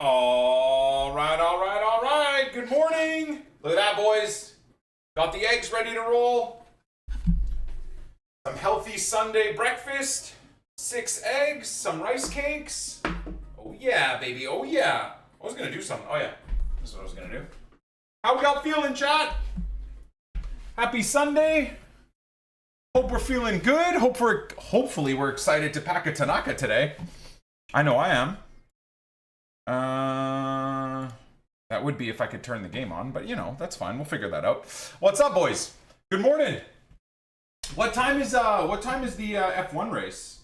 All right, all right, all right. Good morning. Look at that, boys. Got the eggs ready to roll. Some healthy Sunday breakfast. 6 eggs, some rice cakes. Oh yeah, baby, oh yeah. I was gonna do something. Oh yeah, this is what I was gonna do. How we all feeling, chat? Happy Sunday. Hope we're feeling good. Hopefully we're excited to pack a Tanaka today. I know I am. That would be if I could turn the game on, but you know, that's fine. We'll figure that out. What's up, boys? Good morning. What time is the F1 race?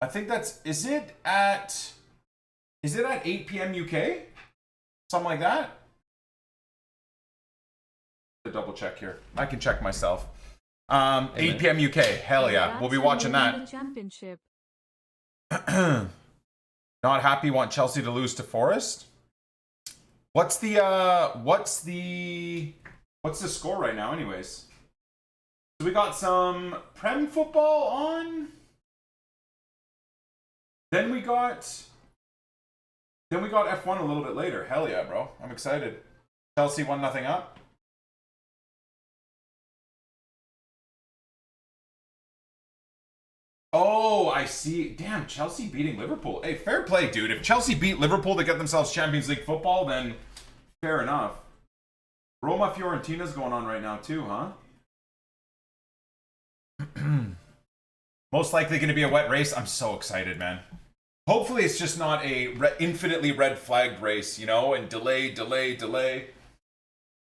I think is it at 8 p.m. UK? Something like that? Double check here. I can check myself. 8 p.m. UK. Hell yeah. We'll be watching that. Championship. Not happy, want Chelsea to lose to Forest. What's the score right now anyways? So we got some Prem football on. Then we got F1 a little bit later. Hell yeah, bro. I'm excited. Chelsea 1-0 up. Oh, I see. Damn, Chelsea beating Liverpool. Hey, fair play, dude. If Chelsea beat Liverpool to get themselves Champions League football, then fair enough. Roma Fiorentina's going on right now too, huh? Most likely going to be a wet race. I'm so excited, man. Hopefully it's just not a infinitely red flagged race, you know, and delay.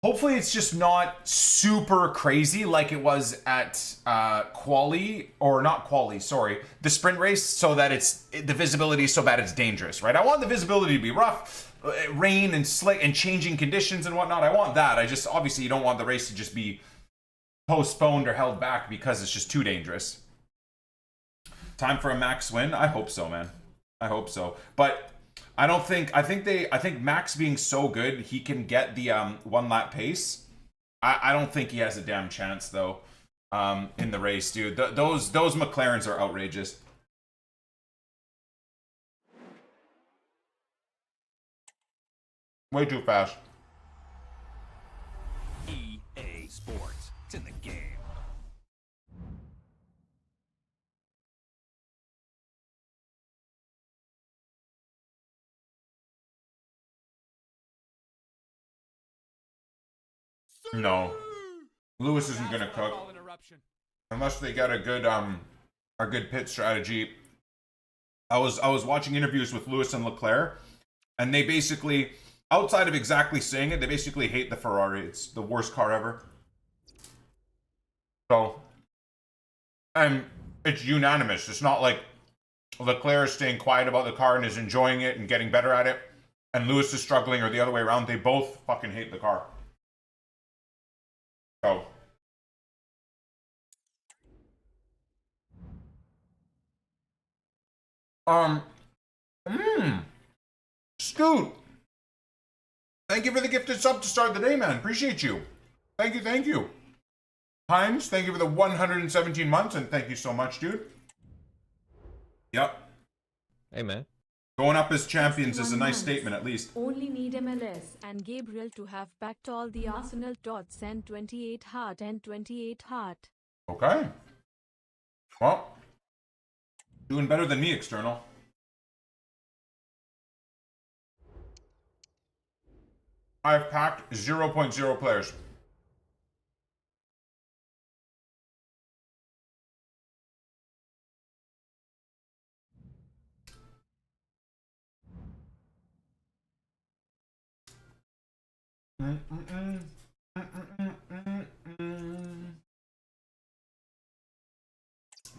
Hopefully it's just not super crazy like it was at the sprint race, so that the visibility is so bad it's dangerous, right? I want the visibility to be rough, rain and slick and changing conditions and whatnot. I want that. Obviously you don't want the race to just be postponed or held back because it's just too dangerous. Time for a Max win? I hope so, man. I hope so. But I think Max being so good, he can get the 1 lap pace. I don't think he has a damn chance though in the race, dude. Those McLarens are outrageous. Way too fast. EA Sports. It's in the game. No, Lewis isn't gonna cook unless they got a good pit strategy. I was watching interviews with Lewis and Leclerc, and they basically, outside of exactly saying it, they basically hate the Ferrari. It's the worst car ever. So, and it's unanimous. It's not like Leclerc is staying quiet about the car and is enjoying it and getting better at it, and Lewis is struggling, or the other way around. They both fucking hate the car. So, Scoot, thank you for the gifted sub to start the day, man. Appreciate you. Thank you. Times, thank you for the 117 months, and thank you so much, dude. Yep. Hey, man. Going up as champions is a nice statement, at least. Only need MLS and Gabriel to have packed all the Arsenal TOTS and 28 heart and 28 heart. Okay. Well, doing better than me, external. I've packed 0.0 players.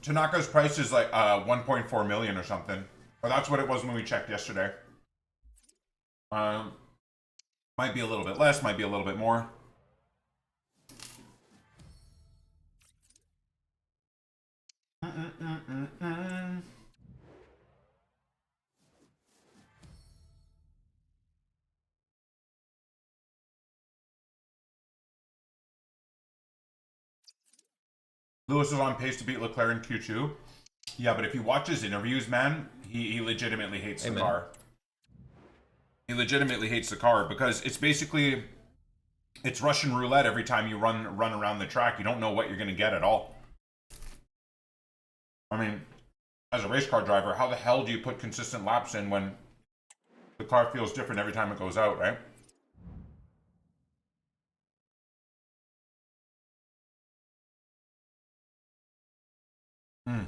Tanaka's price is like 1.4 million or something. Or that's what it was when we checked yesterday. Might be a little bit less, might be a little bit more. Lewis is on pace to beat Leclerc in Q2. Yeah, but if you watch his interviews, man, he legitimately hates the car. He legitimately hates the car because it's basically, it's Russian roulette every time you run around the track. You don't know what you're going to get at all. I mean, as a race car driver, how the hell do you put consistent laps in when the car feels different every time it goes out, right? Mm.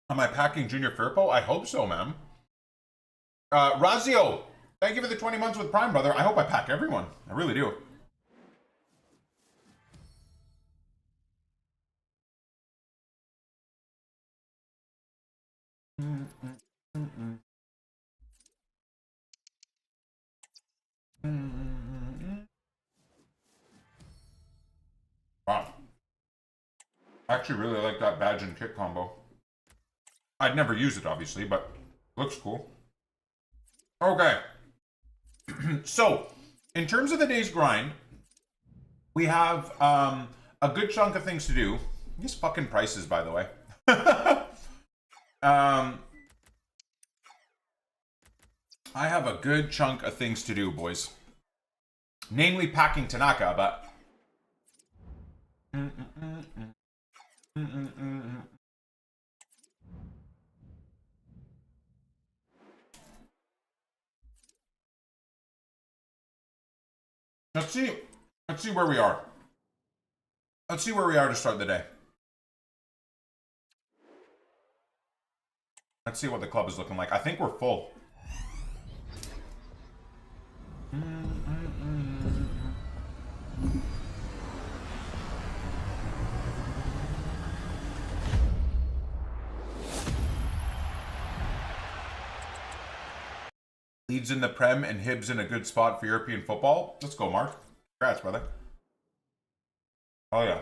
Am I packing Junior Firpo? I hope so, man. Razio, thank you for the 20 months with Prime, brother. I hope I pack everyone. I really do. Wow. I actually really like that badge and kit combo. I'd never use it, obviously, but looks cool. Okay. So, in terms of the day's grind, we have a good chunk of things to do. These fucking prices, by the way. I have a good chunk of things to do, boys. Namely packing Tanaka, but... Let's see where we are. Let's see where we are to start the day. Let's see what the club is looking like. I think we're full. Leeds in the Prem and Hibs in a good spot for European football. Let's go, Mark. Congrats, brother. Oh, yeah.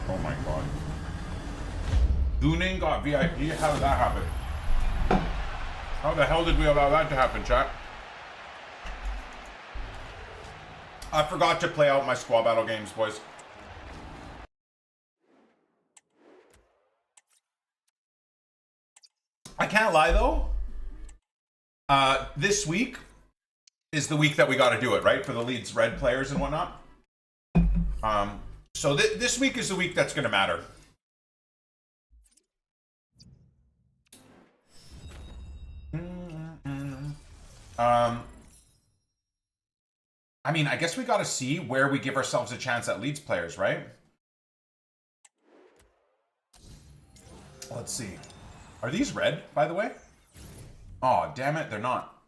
Oh my god. Gooning got VIP? How did that happen? How the hell did we allow that to happen, chat? I forgot to play out my squad battle games, boys. I can't lie, though. This week is the week that we got to do it, right? For the Leeds Red players and whatnot. So this week is the week that's going to matter. I mean, I guess we got to see where we give ourselves a chance at Leeds players, right? Let's see. Are these red, by the way? Oh, damn it, they're not.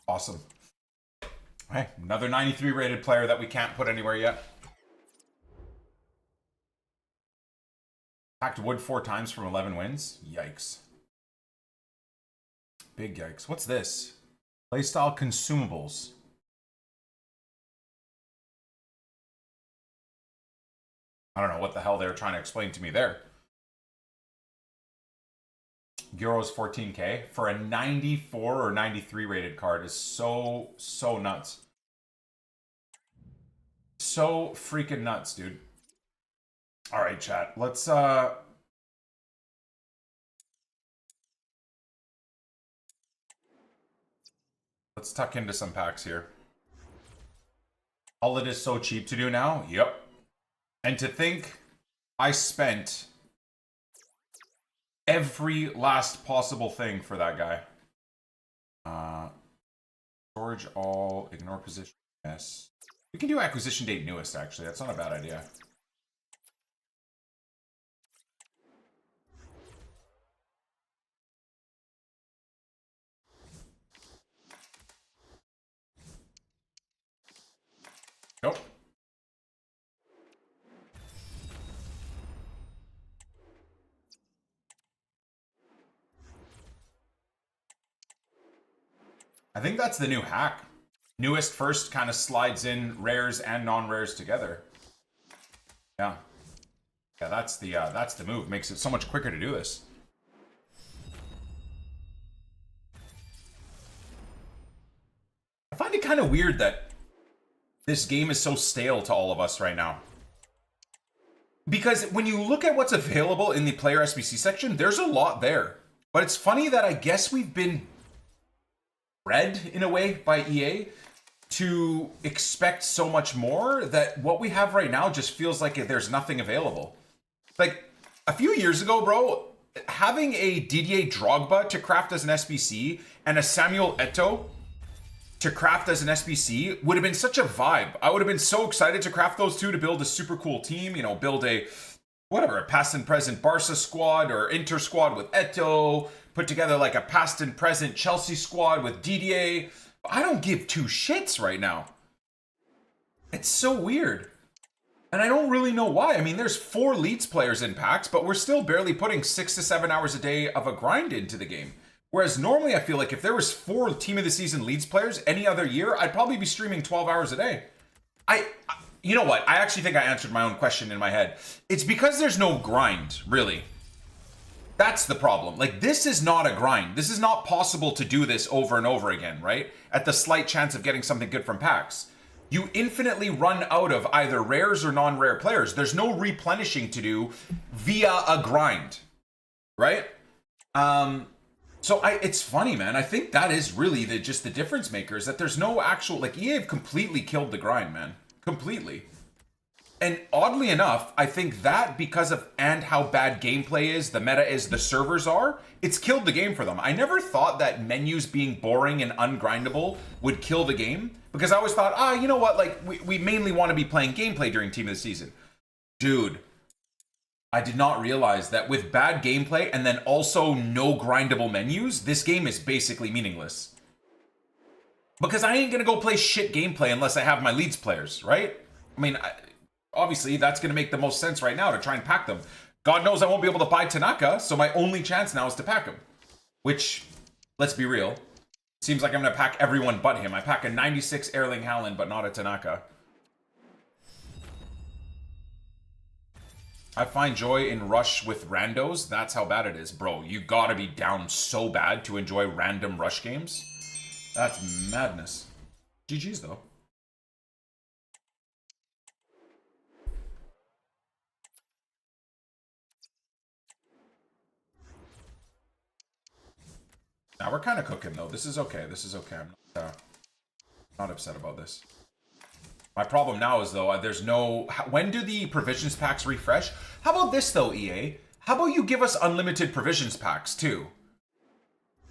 Awesome. Hey, another 93 rated player that we can't put anywhere yet. Packed wood 4 times from 11 wins. Yikes. Big yikes. What's this? Playstyle consumables. I don't know what the hell they were trying to explain to me there. Euros 14k for a 94 or 93 rated card is so nuts. So freaking nuts, dude. All right, chat. Let's tuck into some packs here. All it is so cheap to do now. Yep. And to think I spent every last possible thing for that guy. Storage all, ignore position, yes. We can do acquisition date newest, actually. That's not a bad idea. Nope. I think that's the new hack. Newest first kind of slides in rares and non-rares together. Yeah. Yeah, that's the move. Makes it so much quicker to do this. I find it kind of weird that this game is so stale to all of us right now. Because when you look at what's available in the player SBC section, there's a lot there. But it's funny that I guess we've been bred, in a way, by EA to expect so much more that what we have right now just feels like there's nothing available. Like, a few years ago, bro, having a Didier Drogba to craft as an SBC and a Samuel Eto'o to craft as an SBC would have been such a vibe. I would have been so excited to craft those two to build a super cool team, you know, build a, whatever, a past and present Barca squad or Inter squad with Eto'o, put together like a past and present Chelsea squad with Didier. I don't give two shits right now. It's so weird. And I don't really know why. I mean, there's 4 Leeds players in packs, but we're still barely putting 6 to 7 hours a day of a grind into the game. Whereas normally I feel like if there was 4 Team of the Season Leeds players any other year, I'd probably be streaming 12 hours a day. You know what? I actually think I answered my own question in my head. It's because there's no grind, really. That's the problem. Like, this is not a grind. This is not possible to do this over and over again, right? At the slight chance of getting something good from packs. You infinitely run out of either rares or non-rare players. There's no replenishing to do via a grind, right? So it's funny, man. I think that is really just the difference maker, is that there's no actual, like, EA have completely killed the grind, man. Completely. And oddly enough, I think that because of and how bad gameplay is, the meta is, the servers are, it's killed the game for them. I never thought that menus being boring and ungrindable would kill the game, because I always thought, you know what, like, we mainly want to be playing gameplay during Team of the Season. Dude, I did not realize that with bad gameplay and then also no grindable menus, this game is basically meaningless. Because I ain't gonna go play shit gameplay unless I have my Leeds players, right? I mean, obviously that's gonna make the most sense right now to try and pack them. God knows I won't be able to buy Tanaka, so my only chance now is to pack him. Which, let's be real, seems like I'm gonna pack everyone but him. I pack a 96 Erling Haaland, but not a Tanaka. I find joy in rush with randos. That's how bad it is, bro. You gotta be down so bad to enjoy random rush games. That's madness. GG's though. Now we're kind of cooking though. This is okay. This is okay. I'm not upset about this. My problem now is, though, there's no... When do the provisions packs refresh? How about this, though, EA? How about you give us unlimited provisions packs, too?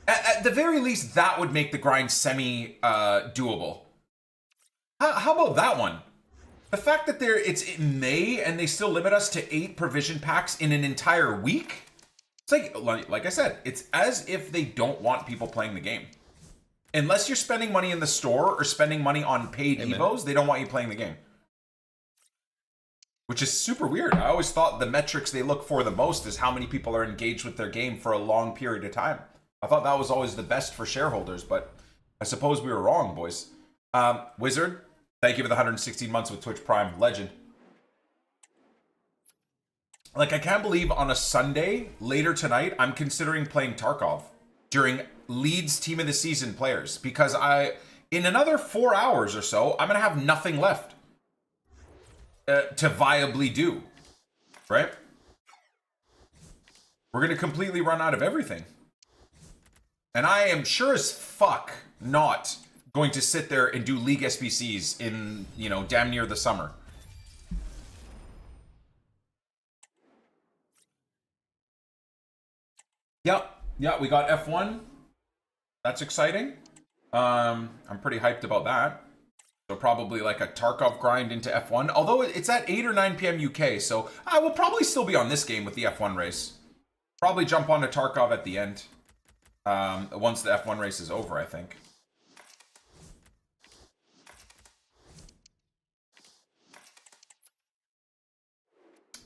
At the very least, that would make the grind semi-doable. How about that one? The fact that it's in May and they still limit us to 8 provision packs in an entire week? It's like I said, it's as if they don't want people playing the game. Unless you're spending money in the store or spending money on paid Evos, they don't want you playing the game. Which is super weird. I always thought the metrics they look for the most is how many people are engaged with their game for a long period of time. I thought that was always the best for shareholders, but I suppose we were wrong, boys. Wizard, thank you for the 116 months with Twitch Prime. Legend. Like, I can't believe on a Sunday, later tonight, I'm considering playing Tarkov during Leeds Team of the Season players, because in another 4 hours or so, I'm gonna have nothing left to viably do, right? We're gonna completely run out of everything, and I am sure as fuck not going to sit there and do League SBCs in, you know, damn near the summer. Yeah, we got F1. That's exciting. I'm pretty hyped about that. So probably like a Tarkov grind into F1. Although it's at 8 or 9 p.m. UK, so I will probably still be on this game with the F1 race. Probably jump onto Tarkov at the end. Once the F1 race is over, I think.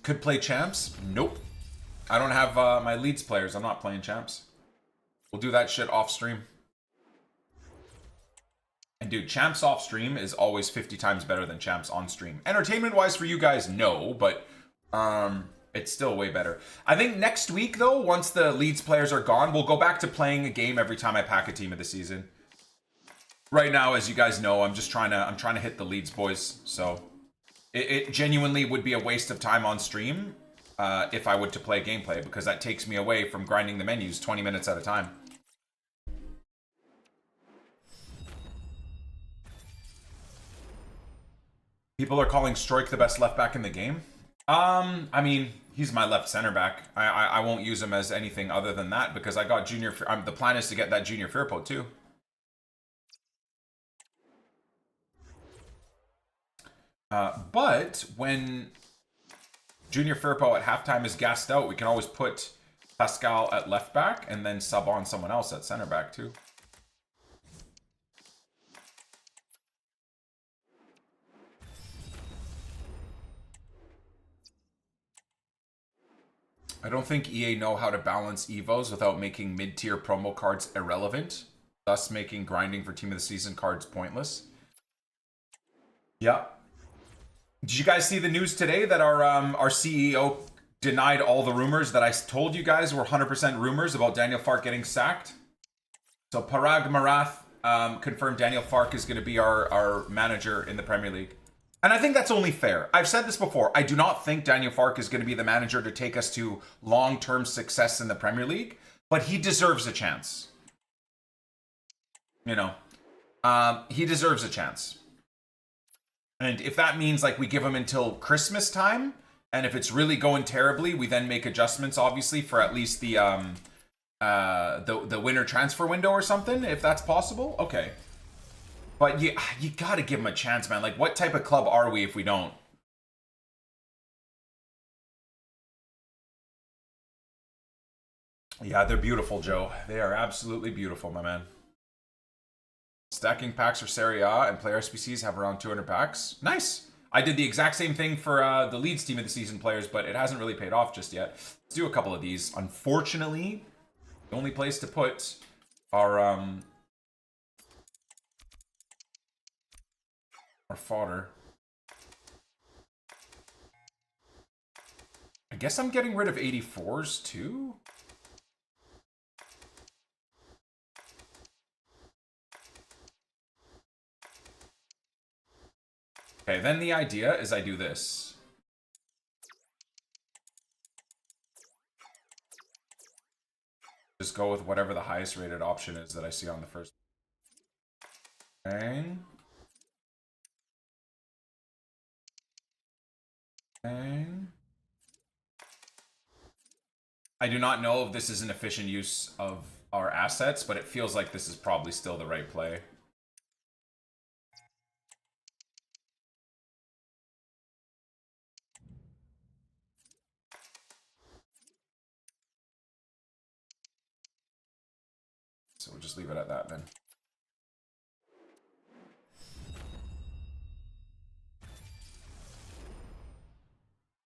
Could play champs? Nope. I don't have my Leeds players. I'm not playing champs. We'll do that shit off stream. And dude, champs off stream is always 50 times better than champs on stream. Entertainment wise for you guys, no, but it's still way better. I think next week though, once the Leeds players are gone, we'll go back to playing a game every time I pack a team of the season. Right now, as you guys know, I'm trying to hit the Leeds boys. So it genuinely would be a waste of time on stream if I were to play gameplay, because that takes me away from grinding the menus 20 minutes at a time. People are calling Stroik the best left back in the game. I mean, he's my left center back. I won't use him as anything other than that because I got Junior. The plan is to get that Junior Firpo too. But when Junior Firpo at halftime is gassed out, we can always put Pascal at left back and then sub on someone else at center back too. I don't think EA know how to balance EVOs without making mid-tier promo cards irrelevant, thus making grinding for Team of the Season cards pointless. Yeah. Did you guys see the news today that our CEO denied all the rumors that I told you guys were 100% rumors about Daniel Fark getting sacked? So Parag Marath confirmed Daniel Fark is going to be our manager in the Premier League. And I think that's only fair. I've said this before. I do not think Daniel Fark is going to be the manager to take us to long-term success in the Premier League, but he deserves a chance. You know, he deserves a chance. And if that means like we give him until Christmas time, and if it's really going terribly, we then make adjustments, obviously, for at least the winter transfer window or something, if that's possible. Okay. But you gotta give him a chance, man. Like, what type of club are we if we don't? Yeah, they're beautiful, Joe. They are absolutely beautiful, my man. Stacking packs for Serie A and player SBCs have around 200 packs. Nice. I did the exact same thing for the Leeds Team of the Season players, but it hasn't really paid off just yet. Let's do a couple of these. Unfortunately, the only place to put our fodder. I guess I'm getting rid of 84s too. Okay, then the idea is I do this. Just go with whatever the highest rated option is that I see on the first. Bang. I do not know if this is an efficient use of our assets, but it feels like this is probably still the right play. So we'll just leave it at that then.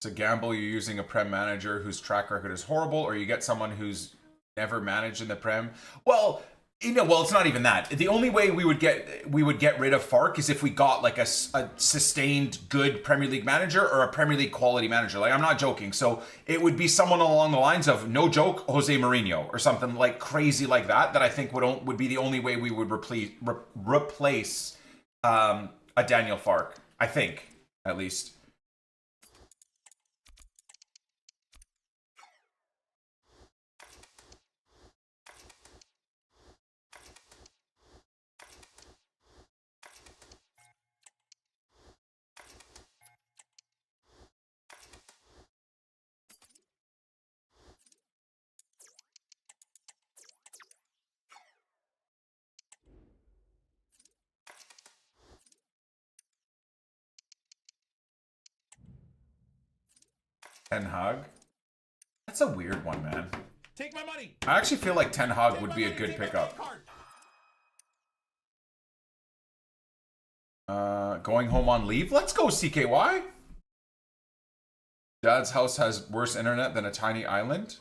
It's a gamble. You're using a Prem manager whose track record is horrible, or you get someone who's never managed in the Prem. Well, you know, well, it's not even that. The only way we would get rid of Fark is if we got like a sustained good Premier League manager or a Premier League quality manager. Like, I'm not joking. So it would be someone along the lines of, no joke, Jose Mourinho or something like crazy like that. That I think would be the only way we would replace a Daniel Fark. I think, at least. Ten Hag. That's a weird one, man. Take my money. I actually feel like Ten Hag would be a good pickup. Going home on leave? Let's go, CKY. Dad's house has worse internet than a tiny island.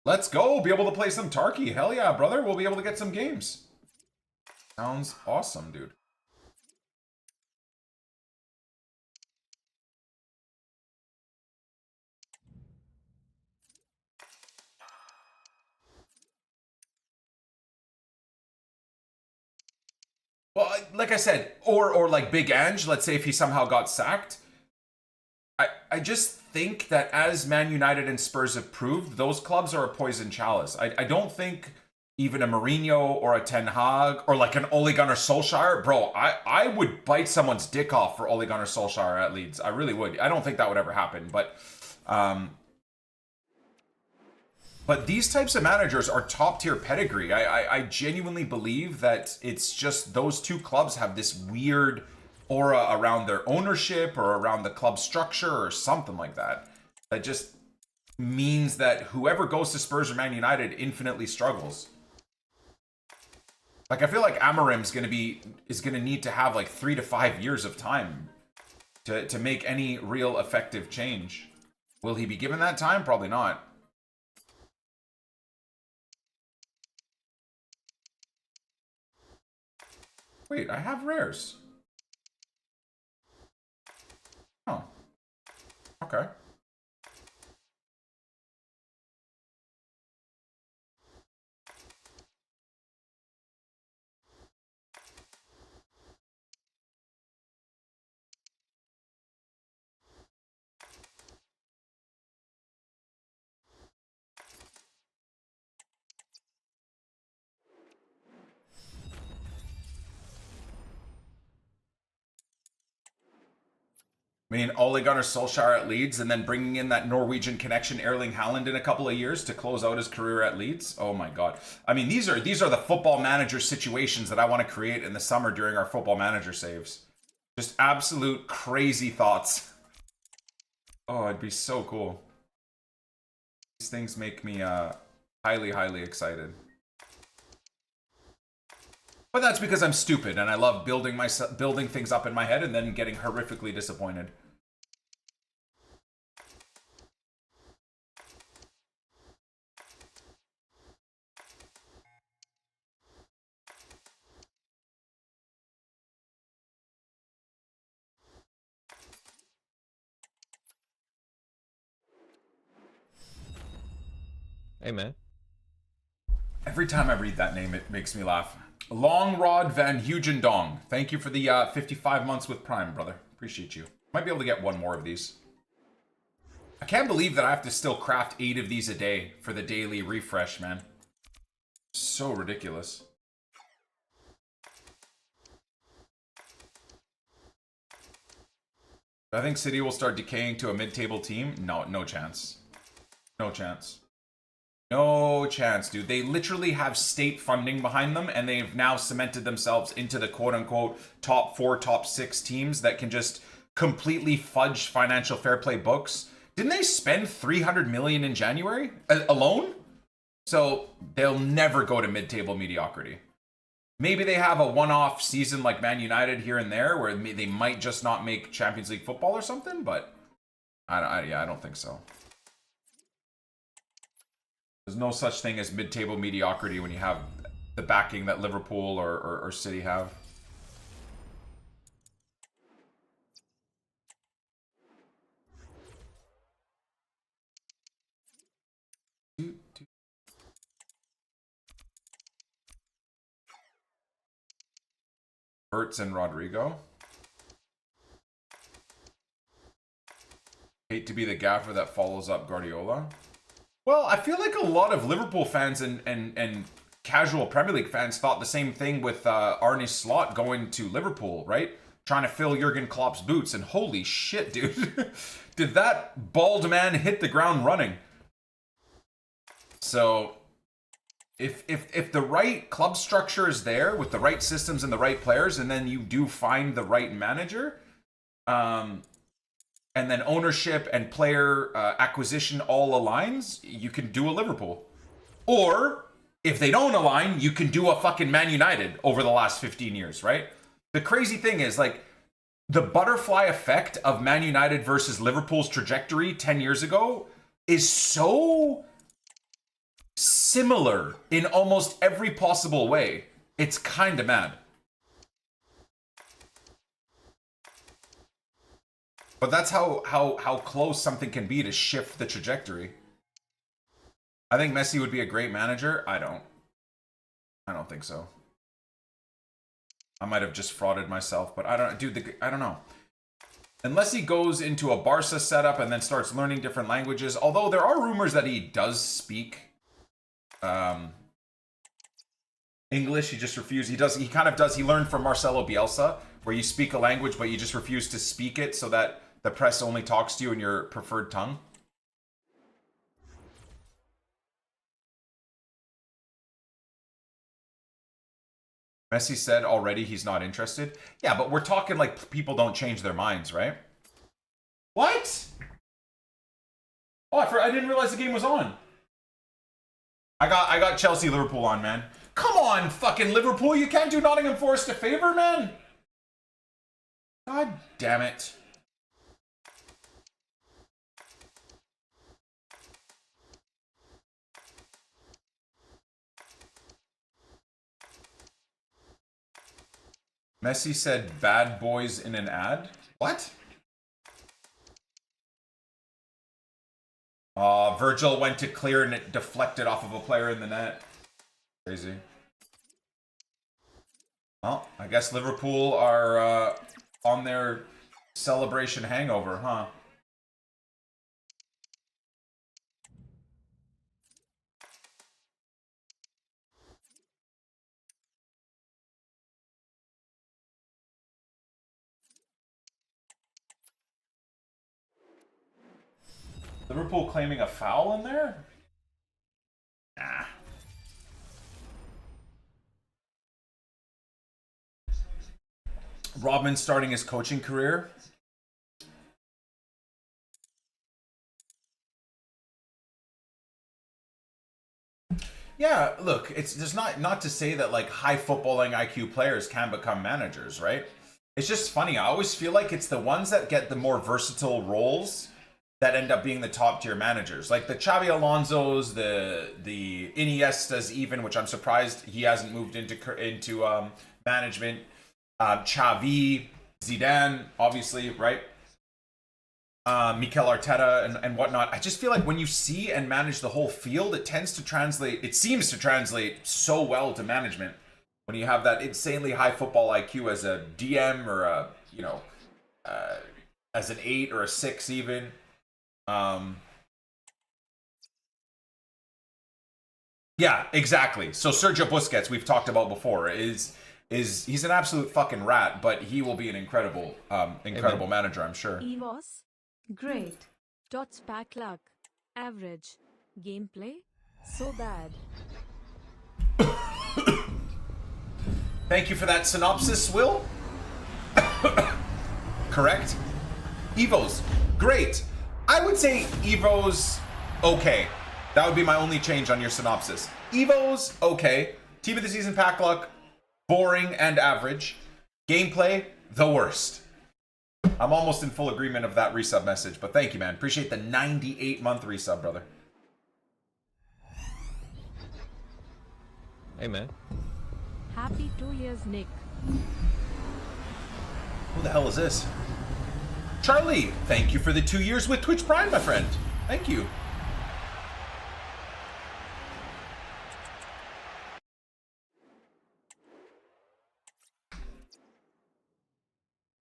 Let's go. Be able to play some Tarky. Hell yeah, brother. We'll be able to get some games. Sounds awesome, dude. Well, like I said, or like Big Ange, let's say if he somehow got sacked, I just think that as Man United and Spurs have proved, those clubs are a poison chalice. I don't think even a Mourinho or a Ten Hag or like an Ole Gunnar Solskjaer, bro, I would bite someone's dick off for Ole Gunnar Solskjaer at Leeds. I really would. I don't think that would ever happen, but these types of managers are top tier pedigree. I genuinely believe that it's just those two clubs have this weird aura around their ownership or around the club structure or something like that. That just means that whoever goes to Spurs or Man United infinitely struggles. Like I feel like Amorim's gonna need to have like 3 to 5 years of time to make any real effective change. Will he be given that time? Probably not. Wait, I have rares. Oh. Okay. I mean, Ole Gunnar Solskjaer at Leeds and then bringing in that Norwegian connection Erling Haaland in a couple of years to close out his career at Leeds. Oh my God. I mean, these are the football manager situations that I want to create in the summer during our football manager saves. Just absolute crazy thoughts. Oh, it'd be so cool. These things make me highly, highly excited. But that's because I'm stupid and I love building things up in my head and then getting horrifically disappointed. Hey, man. Every time I read that name, it makes me laugh. Longrod Van Hugendong. Thank you for the 55 months with Prime, brother. Appreciate you. Might be able to get one more of these. I can't believe that I have to still craft 8 of these a day for the daily refresh, man. So ridiculous. I think City will start decaying to a mid-table team. No chance. No chance. No chance, dude. They literally have state funding behind them, and they've now cemented themselves into the quote-unquote top 4, top 6 teams that can just completely fudge financial fair play books. Didn't they spend $300 million in January alone? So they'll never go to mid-table mediocrity. Maybe they have a one-off season like Man United here and there, where they might just not make Champions League football or something, but I don't think so. There's no such thing as mid-table mediocrity when you have the backing that Liverpool or City have. Hertz and Rodrigo. Hate to be the gaffer that follows up Guardiola. Well, I feel like a lot of Liverpool fans and casual Premier League fans thought the same thing with Arne Slot going to Liverpool, right? Trying to fill Jurgen Klopp's boots, and holy shit, dude. Did that bald man hit the ground running? So, if the right club structure is there with the right systems and the right players, and then you do find the right manager, and then ownership and player acquisition all aligns, you can do a Liverpool. Or, if they don't align, you can do a fucking Man United over the last 15 years, right? The crazy thing is, like, the butterfly effect of Man United versus Liverpool's trajectory 10 years ago is so similar in almost every possible way. It's kind of mad. But that's how close something can be to shift the trajectory. I think Messi would be a great manager. I don't think so. I might have just frauded myself, but I don't, dude. I don't know. Unless he goes into a Barca setup and then starts learning different languages. Although there are rumors that he does speak English. He just refused. He kind of does. He learned from Marcelo Bielsa, where you speak a language, but you just refuse to speak it so that the press only talks to you in your preferred tongue. Messi said already he's not interested. Yeah, but we're talking like people don't change their minds, right? What? Oh, I didn't realize the game was on. I got Chelsea Liverpool on, man. Come on, fucking Liverpool. You can't do Nottingham Forest a favor, man. God damn it. Messi said bad boys in an ad? What? Virgil went to clear and it deflected off of a player in the net. Crazy. Well, I guess Liverpool are on their celebration hangover, huh? Liverpool claiming a foul in there? Nah. Rodman starting his coaching career. Yeah, look, it's just not to say that like high footballing IQ players can become managers, right? It's just funny. I always feel like it's the ones that get the more versatile roles that end up being the top tier managers, like the Xabi Alonso's, the Iniestas, even, which I'm surprised he hasn't moved into management. Xavi, Zidane, obviously, right? Mikel Arteta and whatnot. I just feel like when you see and manage the whole field, it seems to translate so well to management when you have that insanely high football IQ as a DM or a, as an 8 or a 6 even. Yeah, exactly. So Sergio Busquets, we've talked about before, is he's an absolute fucking rat, but he will be an incredible manager, I'm sure. EVOS, great. TOTS pack luck, average. Gameplay, so bad. Thank you for that synopsis, Will. Correct. Evos, great. I would say Evo's okay. That would be my only change on your synopsis. Evo's okay. Team of the season pack luck, boring and average. Gameplay, the worst. I'm almost in full agreement of that resub message, but thank you, man. Appreciate the 98-month resub, brother. Hey, man. Happy 2 years, Nick. Who the hell is this? Charlie, thank you for the 2 years with Twitch Prime, my friend. Thank you.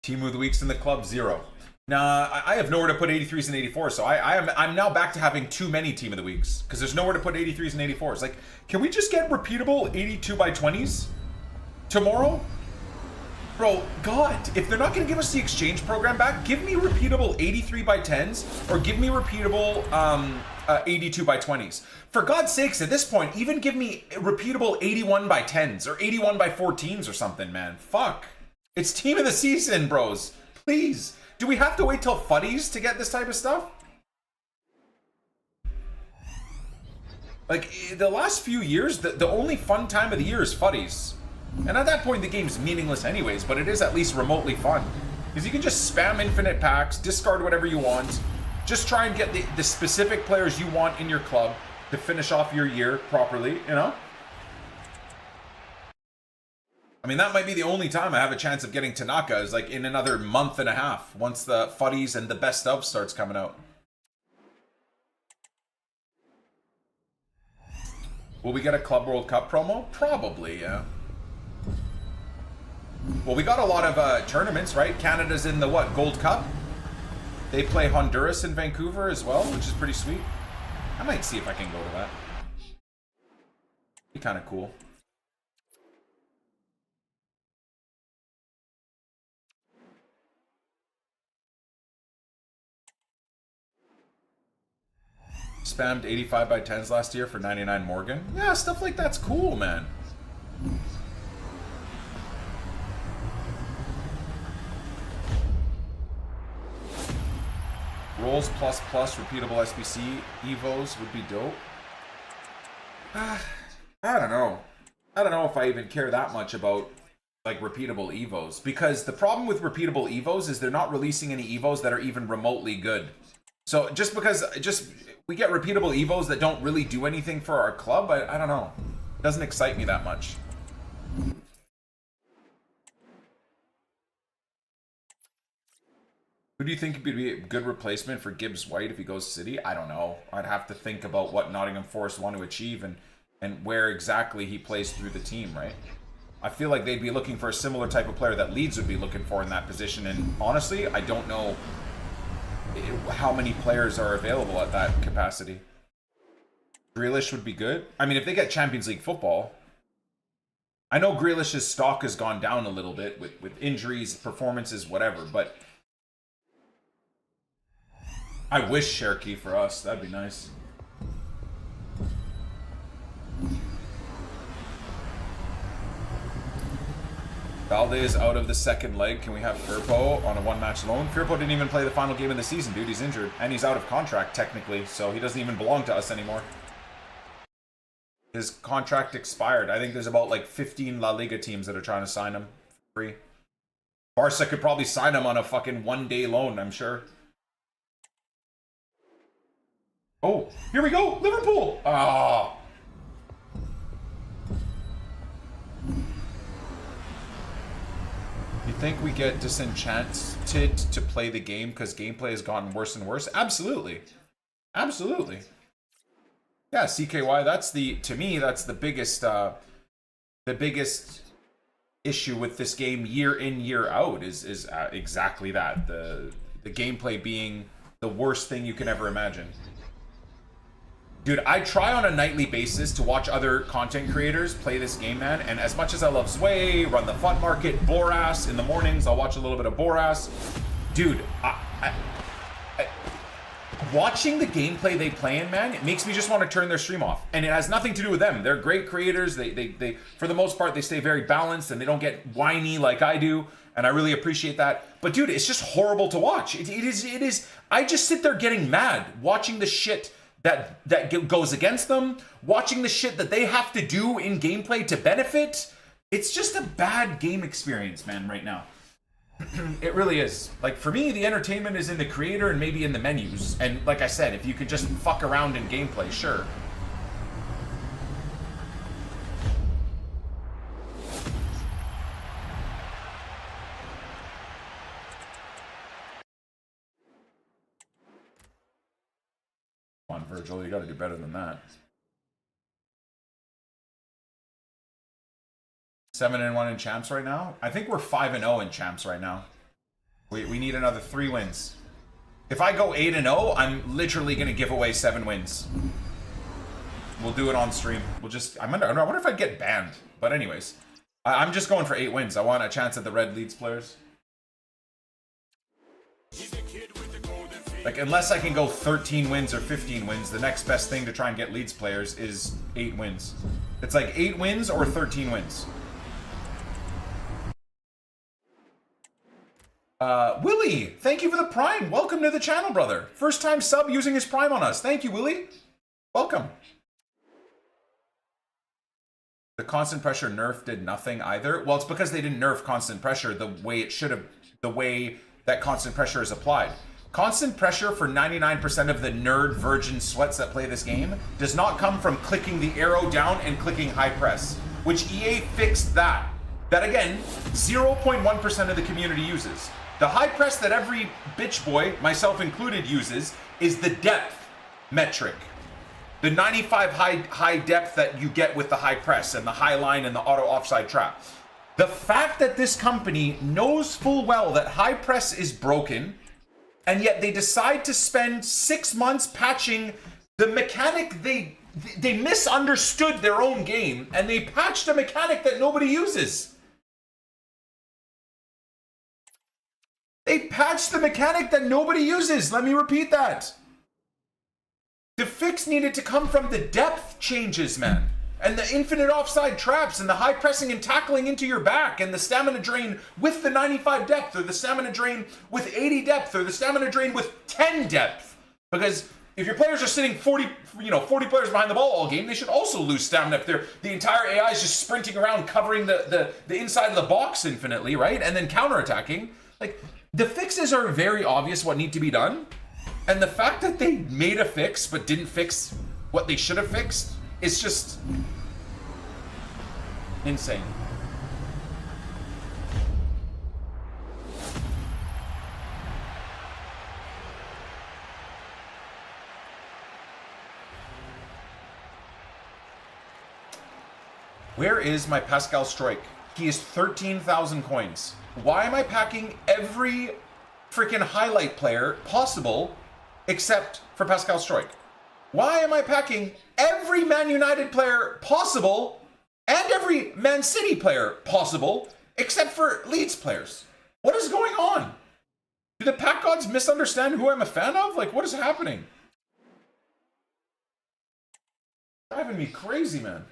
Team of the weeks in the club, 0. Nah, I have nowhere to put 83s and 84s, so I'm now back to having too many team of the weeks because there's nowhere to put 83s and 84s. Like, can we just get repeatable 82 by 20s tomorrow? Bro, God, if they're not going to give us the exchange program back, give me repeatable 83 by 10s or give me repeatable 82 by 20s. For God's sakes, at this point, even give me repeatable 81 by 10s or 81 by 14s or something, man. Fuck. It's team of the season, bros. Please. Do we have to wait till Fuddies to get this type of stuff? Like, the last few years, the only fun time of the year is Fuddies. And at that point, the game's meaningless anyways, but it is at least remotely fun. Because you can just spam infinite packs, discard whatever you want, just try and get the specific players you want in your club to finish off your year properly, you know? I mean, that might be the only time I have a chance of getting Tanaka is like in another month and a half once the fuddies and the best of starts coming out. Will we get a Club World Cup promo? Probably, yeah. Well, we got a lot of tournaments, right? Canada's in the, what, Gold Cup? They play Honduras in Vancouver as well, which is pretty sweet. I might see if I can go to that. Be kind of cool. Spammed 85 by 10s last year for 99 Morgan. Yeah, stuff like that's cool, man. Rolls plus repeatable SBC Evos would be dope. I don't know. I don't know if I even care that much about like repeatable Evos, because the problem with repeatable Evos is they're not releasing any Evos that are even remotely good. So just because we get repeatable Evos that don't really do anything for our club, I don't know. It doesn't excite me that much. Who do you think would be a good replacement for Gibbs White if he goes City? I don't know. I'd have to think about what Nottingham Forest want to achieve and where exactly he plays through the team, right? I feel like they'd be looking for a similar type of player that Leeds would be looking for in that position, and honestly, I don't know how many players are available at that capacity. Grealish would be good. I mean, if they get Champions League football, I know Grealish's stock has gone down a little bit with injuries, performances, whatever, but I wish Cherokee for us. That'd be nice. Valdez out of the second leg. Can we have Firpo on a one-match loan? Firpo didn't even play the final game of the season, dude. He's injured. And he's out of contract, technically, so he doesn't even belong to us anymore. His contract expired. I think there's about like 15 La Liga teams that are trying to sign him for free. Barca could probably sign him on a fucking one-day loan, I'm sure. Oh, here we go! Liverpool! Ah. You think we get disenchanted to play the game because gameplay has gotten worse and worse? Absolutely. Absolutely. Yeah, CKY, that's to me, that's the biggest issue with this game year in, year out is exactly that. The gameplay being the worst thing you can ever imagine. Dude, I try on a nightly basis to watch other content creators play this game, man. And as much as I love Sway, Run the Fun Market, Boras, in the mornings, I'll watch a little bit of Boras. Dude, watching the gameplay they play in, man, it makes me just want to turn their stream off. And it has nothing to do with them. They're great creators. They for the most part, they stay very balanced and they don't get whiny like I do. And I really appreciate that. But dude, it's just horrible to watch. It is. I just sit there getting mad watching the shit that goes against them, watching the shit that they have to do in gameplay to benefit. It's just a bad game experience, man, right now. It really is. Like, for me, the entertainment is in the creator and maybe in the menus. And like I said, if you could just fuck around in gameplay, sure. Come on, Virgil, you gotta do better than that. 7-1 in champs right now. I think we're 5-0 in champs right now. We need another 3 wins. If I go 8-0, I'm literally gonna give away 7 wins. We'll do it on stream. We'll just. I wonder if I'd get banned. But anyways, I'm just going for 8 wins. I want a chance at the red Leeds players. Like, unless I can go 13 wins or 15 wins, the next best thing to try and get Leeds players is 8 wins. It's like 8 wins or 13 wins. Willie, thank you for the Prime. Welcome to the channel, brother. First time sub using his Prime on us. Thank you, Willie. Welcome. The constant pressure nerf did nothing either. Well, it's because they didn't nerf constant pressure the way it should have, the way that constant pressure is applied. Constant pressure for 99% of the nerd virgin sweats that play this game does not come from clicking the arrow down and clicking high press, which EA fixed that. that, again, 0.1% of the community uses. The high press that every bitch boy, myself included, uses is the depth metric. The 95 high depth that you get with the high press and the high line and the auto offside trap. The fact that this company knows full well that high press is broken, and yet they decide to spend 6 months patching the mechanic, they misunderstood their own game and they patched a mechanic that nobody uses. They patched the mechanic that nobody uses. Let me repeat that. The fix needed to come from the depth changes, man. And the infinite offside traps and the high pressing and tackling into your back and the stamina drain with the 95 depth or the stamina drain with 80 depth or the stamina drain with 10 depth. Because if your players are sitting 40 players behind the ball all game, they should also lose stamina if the entire AI is just sprinting around covering the inside of the box infinitely, right? And then counterattacking. Like, the fixes are very obvious what need to be done. And the fact that they made a fix but didn't fix what they should have fixed is just insane. Where is my Pascal Strike? He is 13,000 coins. Why am I packing every freaking highlight player possible except for Pascal Strike? Why am I packing every Man United player possible and every Man City player possible except for Leeds players? What is going on? Do the pack gods misunderstand who I'm a fan of? Like, what is happening? Driving me crazy, man.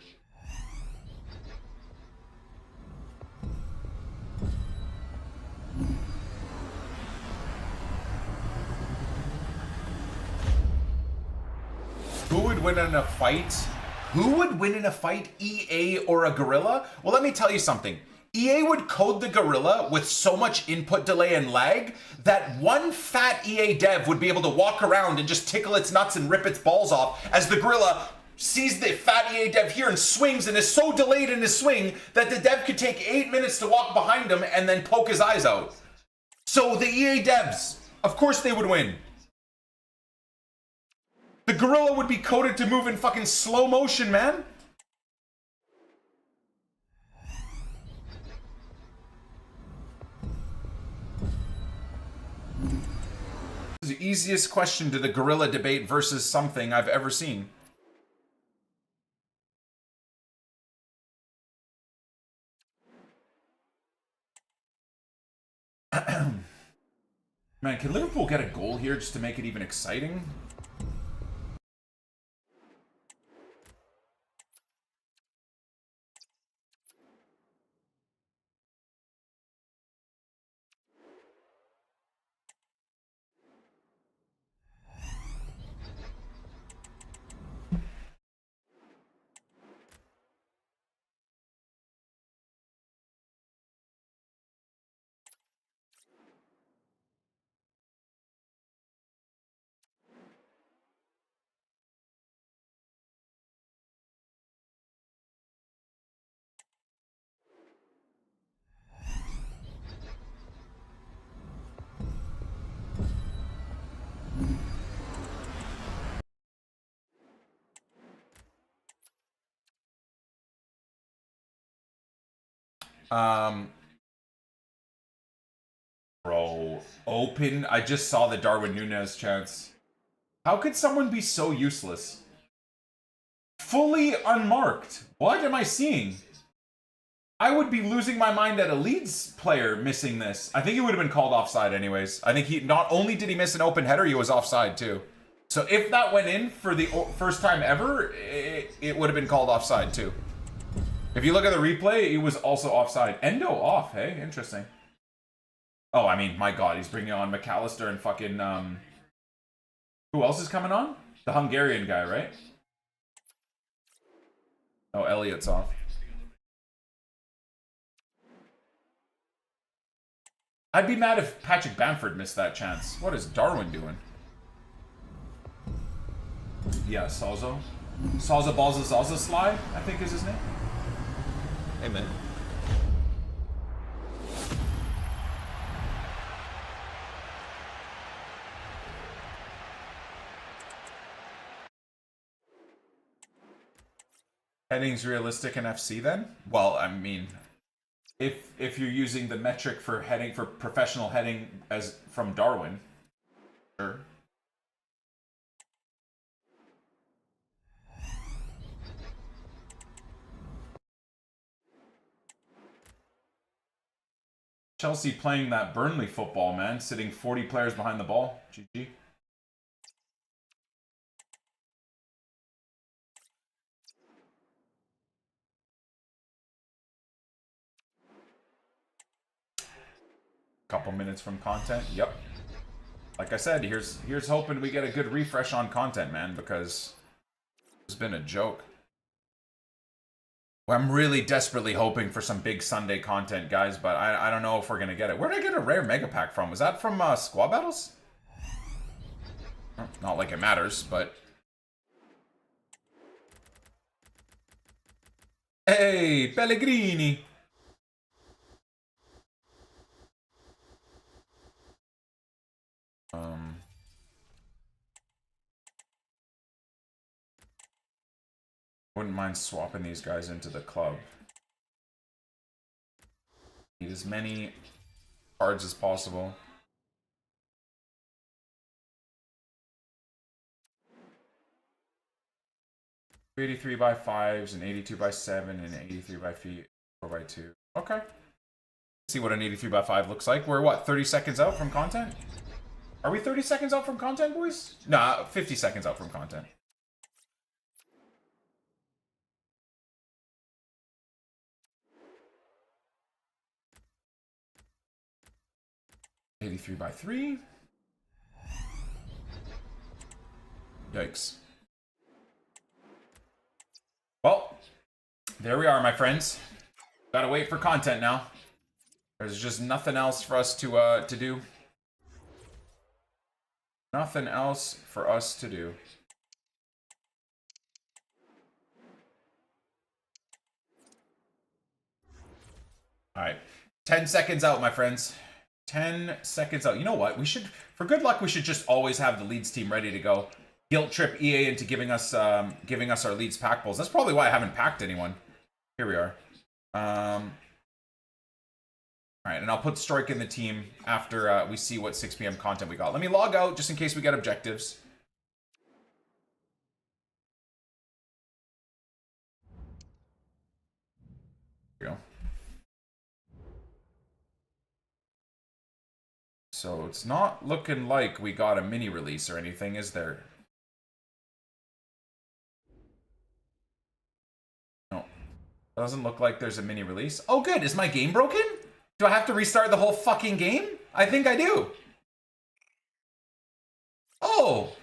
Who would win in a fight? Who would win in a fight, EA or a gorilla? Well, let me tell you something. EA would code the gorilla with so much input delay and lag that one fat EA dev would be able to walk around and just tickle its nuts and rip its balls off as the gorilla sees the fat EA dev here and swings and is so delayed in his swing that the dev could take 8 minutes to walk behind him and then poke his eyes out. So the EA devs, of course they would win. The gorilla would be coded to move in fucking slow motion, man. This is the easiest question to the gorilla debate versus something I've ever seen. Man, can Liverpool get a goal here just to make it even exciting? Bro, open. I just saw the Darwin Núñez chance. How could someone be so useless? Fully unmarked. What am I seeing? I would be losing my mind at a Leeds player missing this. I think he would have been called offside anyways. I think he not only did he miss an open header, he was offside too. So if that went in for the first time ever, it would have been called offside too. If you look at the replay, he was also offside. Endo off, hey? Interesting. Oh, I mean, my God, he's bringing on McAllister and fucking, who else is coming on? The Hungarian guy, right? Oh, Elliott's off. I'd be mad if Patrick Bamford missed that chance. What is Darwin doing? Yeah, Salzo. Salza Balza Salza Sly, I think is his name. Hey, man. Heading's realistic in FC then? Well, I mean, if you're using the metric for heading for professional heading as from Darwin, sure. Chelsea playing that Burnley football, man, sitting 40 players behind the ball. GG. Couple minutes from content. Yep. Like I said, here's hoping we get a good refresh on content, man, because it's been a joke. I'm really desperately hoping for some big Sunday content, guys, but I don't know if we're gonna get it. Where did I get a rare mega pack from? Was that from Squad Battles? Not like it matters, but hey, Pellegrini. Wouldn't mind swapping these guys into the club. Need as many cards as possible. $83 by 5s and 82 by 7 and 83 by 4 by 2. Okay. See what an 83 by 5 looks like. We're what, 30 seconds out from content? Are we 30 seconds out from content, boys? Nah, 50 seconds out from content. $83 by 3. Yikes. Well, there we are, my friends. Gotta wait for content now. There's just nothing else for us to do. Nothing else for us to do. All right, 10 seconds out, my friends. 10 seconds out. You know what? We should, for good luck, we should just always have the Leeds team ready to go. Guilt trip EA into giving us our Leeds pack pulls. That's probably why I haven't packed anyone. Here we are. All right, and I'll put Strike in the team after we see what 6 p.m. content we got. Let me log out just in case we get objectives. Here we go. So it's not looking like we got a mini release or anything, is there? No. Doesn't look like there's a mini release. Oh, good. Is my game broken? Do I have to restart the whole fucking game? I think I do. Oh.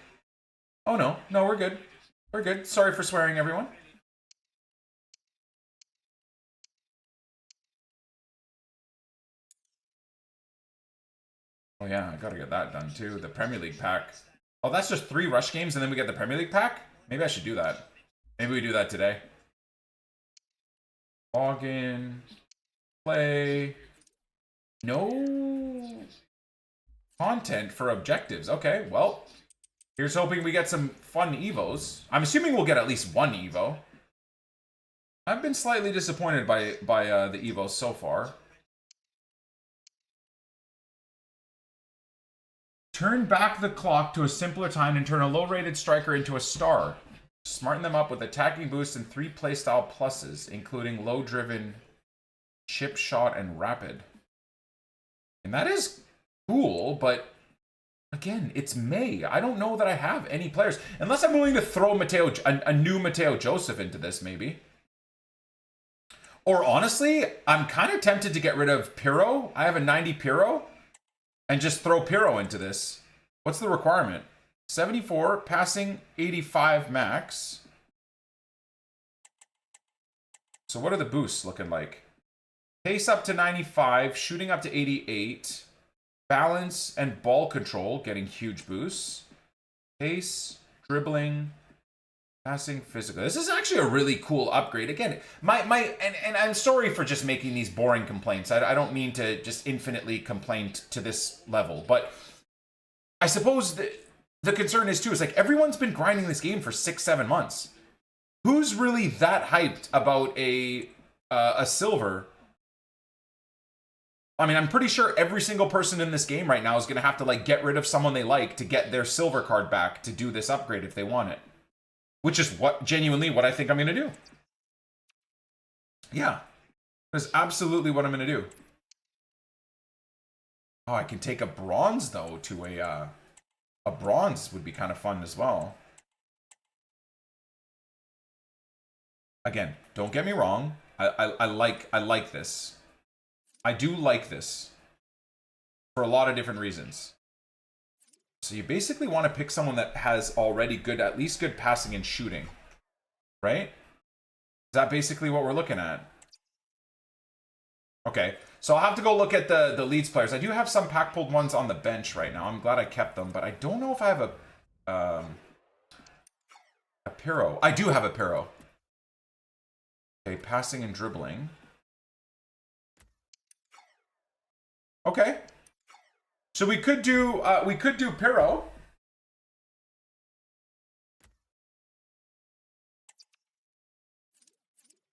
Oh, no. No, we're good. We're good. Sorry for swearing, everyone. Oh, yeah. I gotta get that done, too. The Premier League pack. Oh, that's just 3 rush games, and then we get the Premier League pack? Maybe I should do that. Maybe we do that today. Login. Play. No content for objectives. Okay, well, here's hoping we get some fun evos. I'm assuming we'll get at least 1 evo. I've been slightly disappointed by the evos so far. Turn back the clock to a simpler time and turn a low-rated striker into a star. Smarten them up with attacking boost and 3 playstyle pluses, including low-driven, chip shot, and rapid. And that is cool, but again, it's May. I don't know that I have any players. Unless I'm willing to throw a new Mateo Joseph into this, maybe. Or honestly, I'm kind of tempted to get rid of Pirro. I have a 90 Pirro. And just throw Pirro into this. What's the requirement? 74, passing 85 max. So what are the boosts looking like? Pace up to 95, shooting up to 88. Balance and ball control getting huge boosts. Pace, dribbling, passing, physical. This is actually a really cool upgrade. Again, and I'm sorry for just making these boring complaints. I don't mean to just infinitely complain to this level, but I suppose the concern is too, is like everyone's been grinding this game for 6-7 months. Who's really that hyped about a silver? I mean, I'm pretty sure every single person in this game right now is going to have to like get rid of someone they like to get their silver card back to do this upgrade if they want it. Which is genuinely what I think I'm going to do. Yeah. That's absolutely what I'm going to do. Oh, I can take a bronze though to a bronze would be kind of fun as well. Again, don't get me wrong. I like this. I do like this for a lot of different reasons. So you basically want to pick someone that has already good, at least good passing and shooting, right? Is that basically what we're looking at? Okay, so I'll have to go look at the Leeds players. I do have some pack-pulled ones on the bench right now. I'm glad I kept them, but I don't know if I have a Piro. I do have a Piro. Okay, passing and dribbling. Okay. So we could do Piro.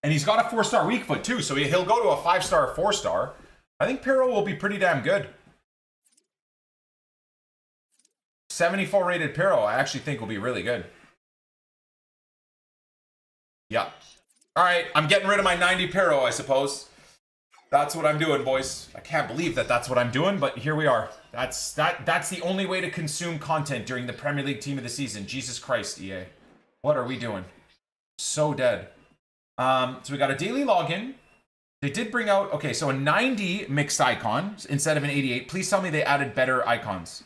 And he's got a 4-star weak foot too, so he'll go to a 5-star or 4-star. I think Piro will be pretty damn good. 74 rated Piro, I actually think will be really good. Yeah. All right, I'm getting rid of my 90 Piro, I suppose. That's what I'm doing, boys. I can't believe that that's what I'm doing, but here we are. That's the only way to consume content during the Premier League Team of the Season. Jesus Christ, EA. What are we doing? So dead. So we got a daily login. They did bring out, okay, so a 90 mixed icon instead of an 88. Please tell me they added better icons.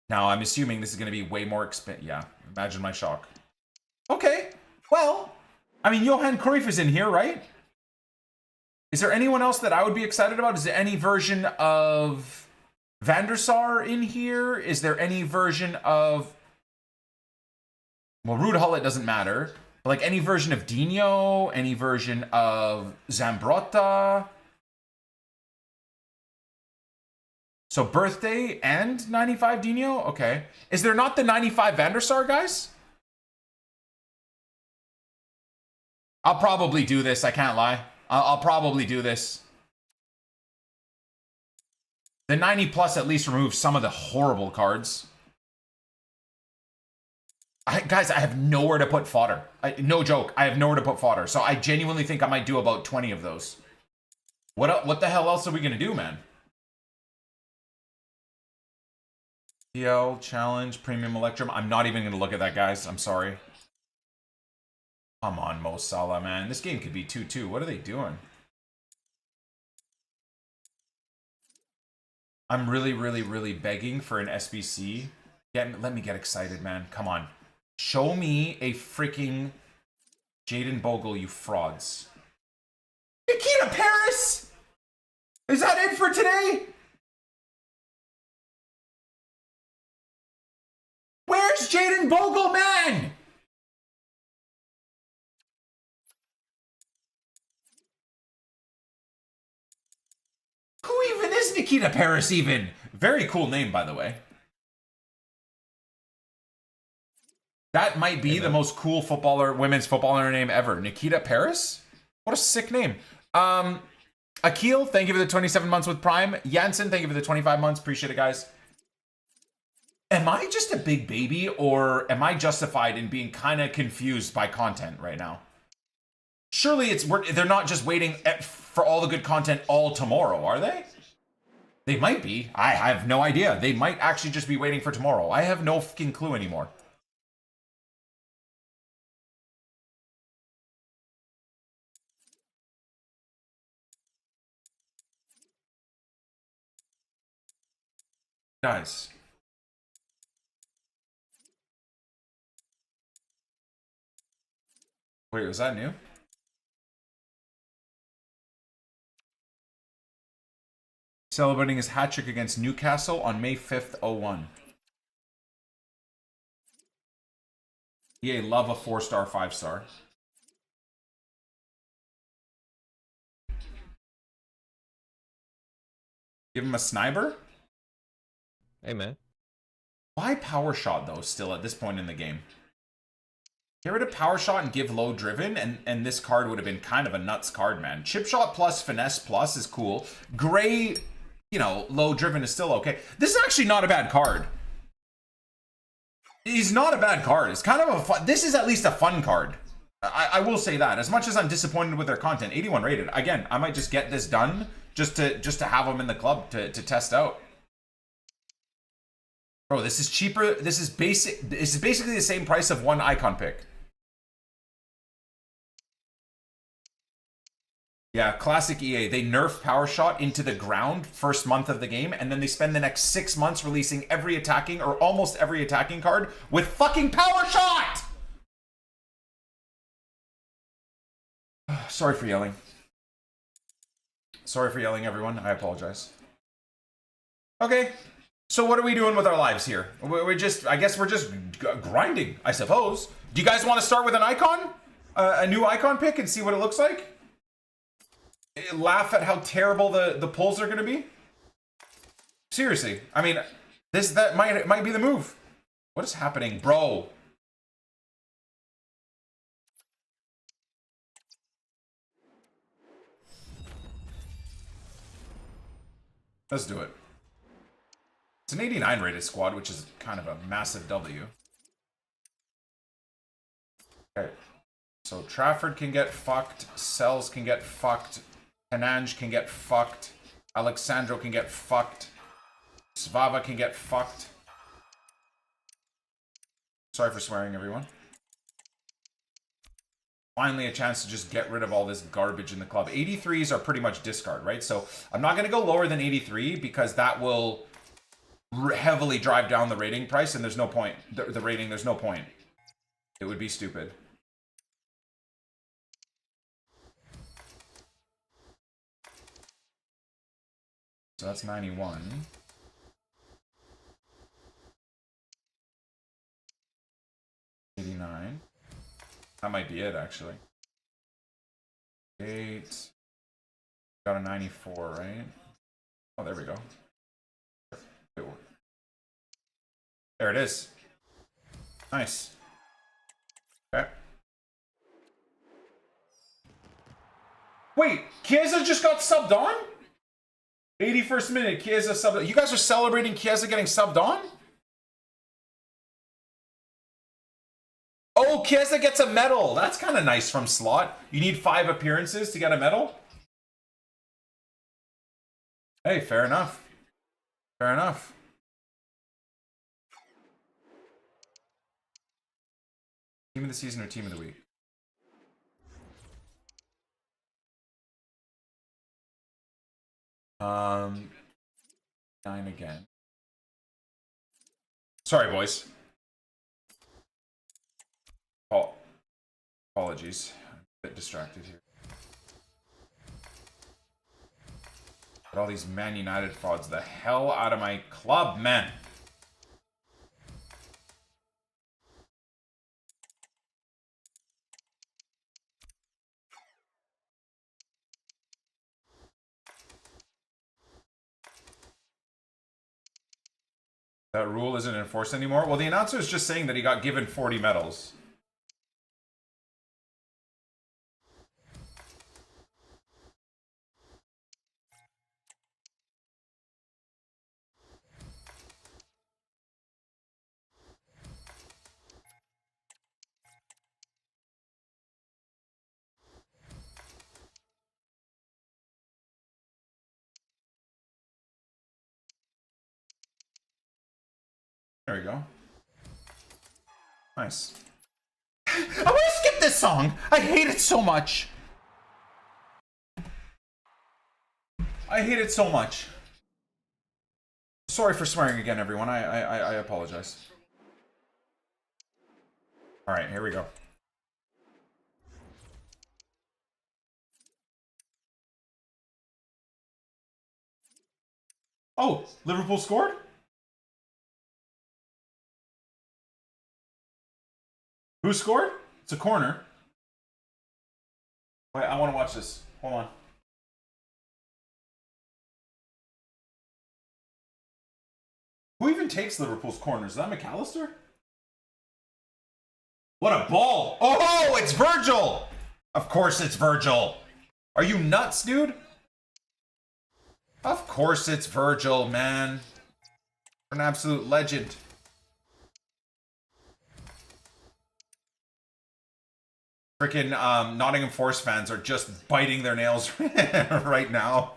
Now, I'm assuming this is going to be way more expensive. Yeah, imagine my shock. Okay, well, I mean, Johan Cruyff is in here, right? Is there anyone else that I would be excited about? Is there any version of Van der Sar in here? Is there any version of... Well, Ruud Gullit doesn't matter. But like any version of Dino, any version of Zambrotta. So birthday and 95 Dino? Okay. Is there not the 95 Van der Sar, guys? I'll probably do this. I can't lie. I'll probably do this. The 90 plus at least removes some of the horrible cards. Guys, I have nowhere to put fodder. No joke. I have nowhere to put fodder. So I genuinely think I might do about 20 of those. What the hell else are we going to do, man? PL, Challenge, Premium Electrum. I'm not even going to look at that, guys. I'm sorry. Come on, Mo Salah, man. This game could be 2-2. What are they doing? I'm really begging for an SBC. Let me get excited, man. Come on. Show me a freaking Jaden Bogle, you frauds. Nikita Paris! Is that it for today? Where's Jaden Bogle, man? Who even is Nikita Paris even? Very cool name, by the way. That might be the most cool women's footballer name ever. Nikita Paris? What a sick name. Akil, thank you for the 27 months with Prime. Jansen, thank you for the 25 months. Appreciate it, guys. Am I just a big baby, or am I justified in being kind of confused by content right now? Surely they're not just waiting for all the good content all tomorrow, are they? They might be. I have no idea. They might actually just be waiting for tomorrow. I have no fucking clue anymore. Guys. Wait, was that new? Celebrating his hat trick against Newcastle on May 5th, 01. EA love a 4-star, 5-star. Give him a sniper? Hey, man. Why Power Shot, though, still at this point in the game? Get rid of Power Shot and give Low Driven, and this card would have been kind of a nuts card, man. Chip Shot plus Finesse plus is cool. Gray, you know, Low Driven is still okay. This is actually not a bad card. He's not a bad card. It's kind of a fun... This is at least a fun card. I will say that. As much as I'm disappointed with their content, 81 rated. Again, I might just get this done just to have them in the club to test out. Bro, this is cheaper. This is basic. This is basically the same price of one icon pick. Yeah, classic EA. They nerf Power Shot into the ground first month of the game, and then they spend the next 6 months releasing every attacking or almost every attacking card with fucking Power Shot! Sorry for yelling. Sorry for yelling, everyone. I apologize. Okay, so what are we doing with our lives here? We're just, I guess we're just grinding, I suppose. Do you guys want to start with an icon? A new icon pick and see what it looks like? Laugh at how terrible the pulls are going to be? Seriously, I mean, that might be the move. What is happening, bro? Let's do it. It's an 89 rated squad, which is kind of a massive W. Okay. So Trafford can get fucked. Sells can get fucked. Hananj can get fucked. Alexandro can get fucked. Svava can get fucked. Sorry for swearing, everyone. Finally a chance to just get rid of all this garbage in the club. 83s are pretty much discard, right? So I'm not going to go lower than 83 because that will heavily drive down the rating price, and there's no point. The rating, there's no point. It would be stupid. So that's 91. $89. That might be it, actually. 8. Got a 94, right? Oh, there we go. There it is. Nice. Okay. Wait, Chiesa just got subbed on? 81st minute, Chiesa subbed. You guys are celebrating Chiesa getting subbed on? Oh, Chiesa gets a medal. That's kind of nice from Slot. You need 5 appearances to get a medal? Hey, fair enough. Fair enough. Team of the season or team of the week? Um, 9 again. Sorry, boys. Oh, apologies. I'm a bit distracted here. Get all these Man United frauds the hell out of my club, man. That rule isn't enforced anymore? Well, the announcer is just saying that he got given 40 medals. There we go. Nice. I want to skip this song. I hate it so much. I hate it so much. Sorry for swearing again, everyone. I apologize. All right, here we go. Oh, Liverpool scored? Who scored? It's a corner. Wait, I want to watch this. Hold on. Who even takes Liverpool's corners? Is that McAllister? What a ball! Oh, it's Virgil! Of course it's Virgil. Are you nuts, dude? Of course it's Virgil, man. An absolute legend. Freaking Nottingham Forest fans are just biting their nails right now.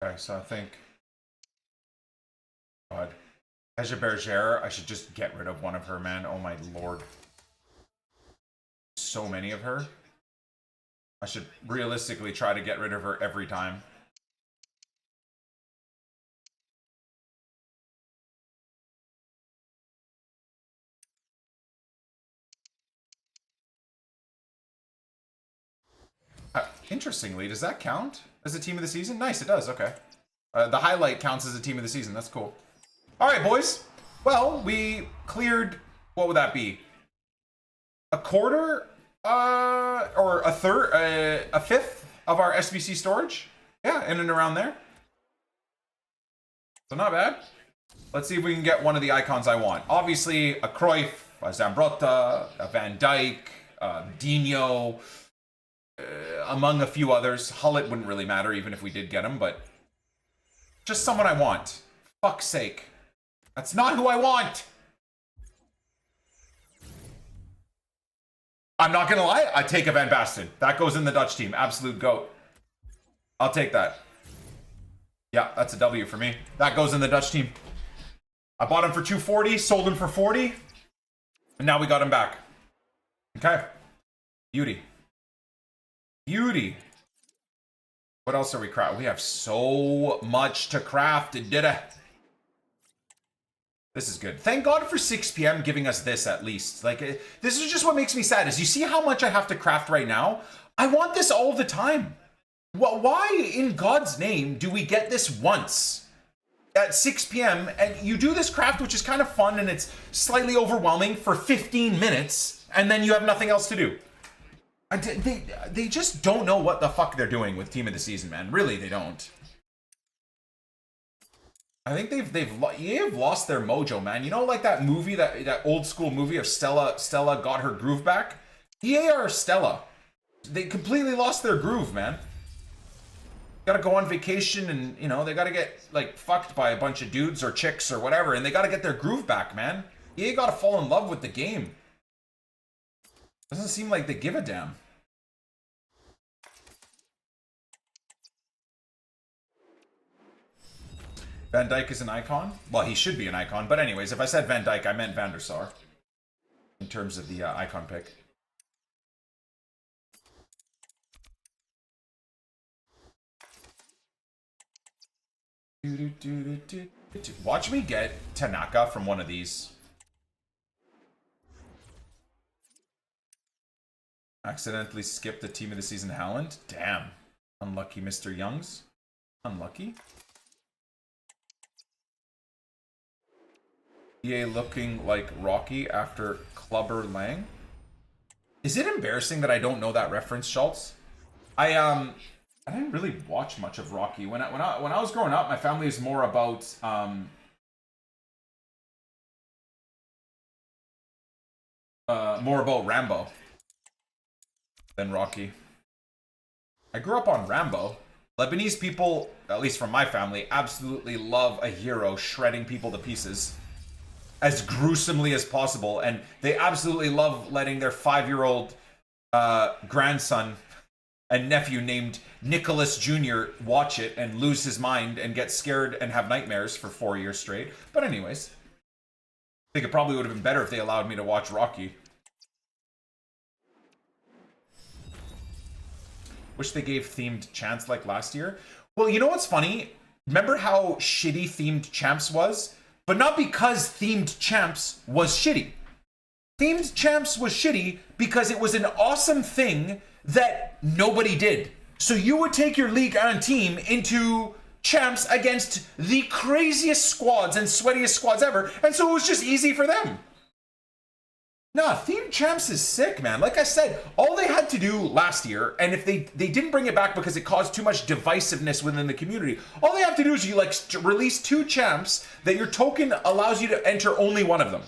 Okay, so I think... God. Hesha Bergère, I should just get rid of one of her, man. Oh my lord. So many of her. I should realistically try to get rid of her every time. Interestingly, does that count as a team of the season? Nice, it does, okay. The highlight counts as a team of the season, that's cool. Alright, boys. Well, we cleared, what would that be? A quarter, or a third, a fifth of our SBC storage? Yeah, in and around there. So not bad. Let's see if we can get one of the icons I want. Obviously, a Cruyff, a Zambrotta, a Van Dijk, Dino, among a few others. Hullet wouldn't really matter even if we did get him, but just someone I want. Fuck's sake. That's not who I want. I'm not gonna lie, I take a Van Basten. That goes in the Dutch team. Absolute GOAT. I'll take that. Yeah, that's a W for me. That goes in the Dutch team. I bought him for 240, sold him for 40, and now we got him back. Okay. Beauty. Beauty. What else are we crafting? We have so much to craft. Did it? This is good. Thank God for 6 p.m. giving us this at least. Like, this is just what makes me sad. Is you see how much I have to craft right now? I want this all the time. Why in God's name do we get this once at 6 p.m. and you do this craft, which is kind of fun and it's slightly overwhelming for 15 minutes and then you have nothing else to do? They just don't know what the fuck they're doing with Team of the Season, man. Really, they don't. I think EA have lost their mojo, man. You know, like that movie, that old school movie of Stella got her groove back? EA are Stella. They completely lost their groove, man. Gotta go on vacation and, you know, they gotta get, like, fucked by a bunch of dudes or chicks or whatever, and they gotta get their groove back, man. EA gotta fall in love with the game. Doesn't seem like they give a damn. Van Dijk is an icon? Well, he should be an icon. But anyways, if I said Van Dijk, I meant Van der Sar. In terms of the icon pick. Watch me get Tanaka from one of these. Accidentally skipped the Team of the Season Haaland. Damn. Unlucky Mr. Youngs. Unlucky. EA looking like Rocky after Clubber Lang. Is it embarrassing that I don't know that reference, Schultz? I didn't really watch much of Rocky. When I was growing up, my family is more about Rambo than Rocky. I grew up on Rambo. Lebanese people, at least from my family, absolutely love a hero shredding people to pieces as gruesomely as possible, and they absolutely love letting their 5-year-old grandson and nephew named Nicholas Jr. watch it and lose his mind and get scared and have nightmares for 4 years straight. But anyways, I think it probably would have been better if they allowed me to watch Rocky. Wish they gave themed chants like last year. Well, you know what's funny? Remember how shitty themed champs was? But not because themed champs was shitty. Themed champs was shitty because it was an awesome thing that nobody did. So you would take your league and team into champs against the craziest squads and sweatiest squads ever, and so it was just easy for them. Nah, themed champs is sick, man. Like I said, all they had to do last year, and if they didn't bring it back because it caused too much divisiveness within the community, all they have to do is you like release 2 champs that your token allows you to enter only one of them.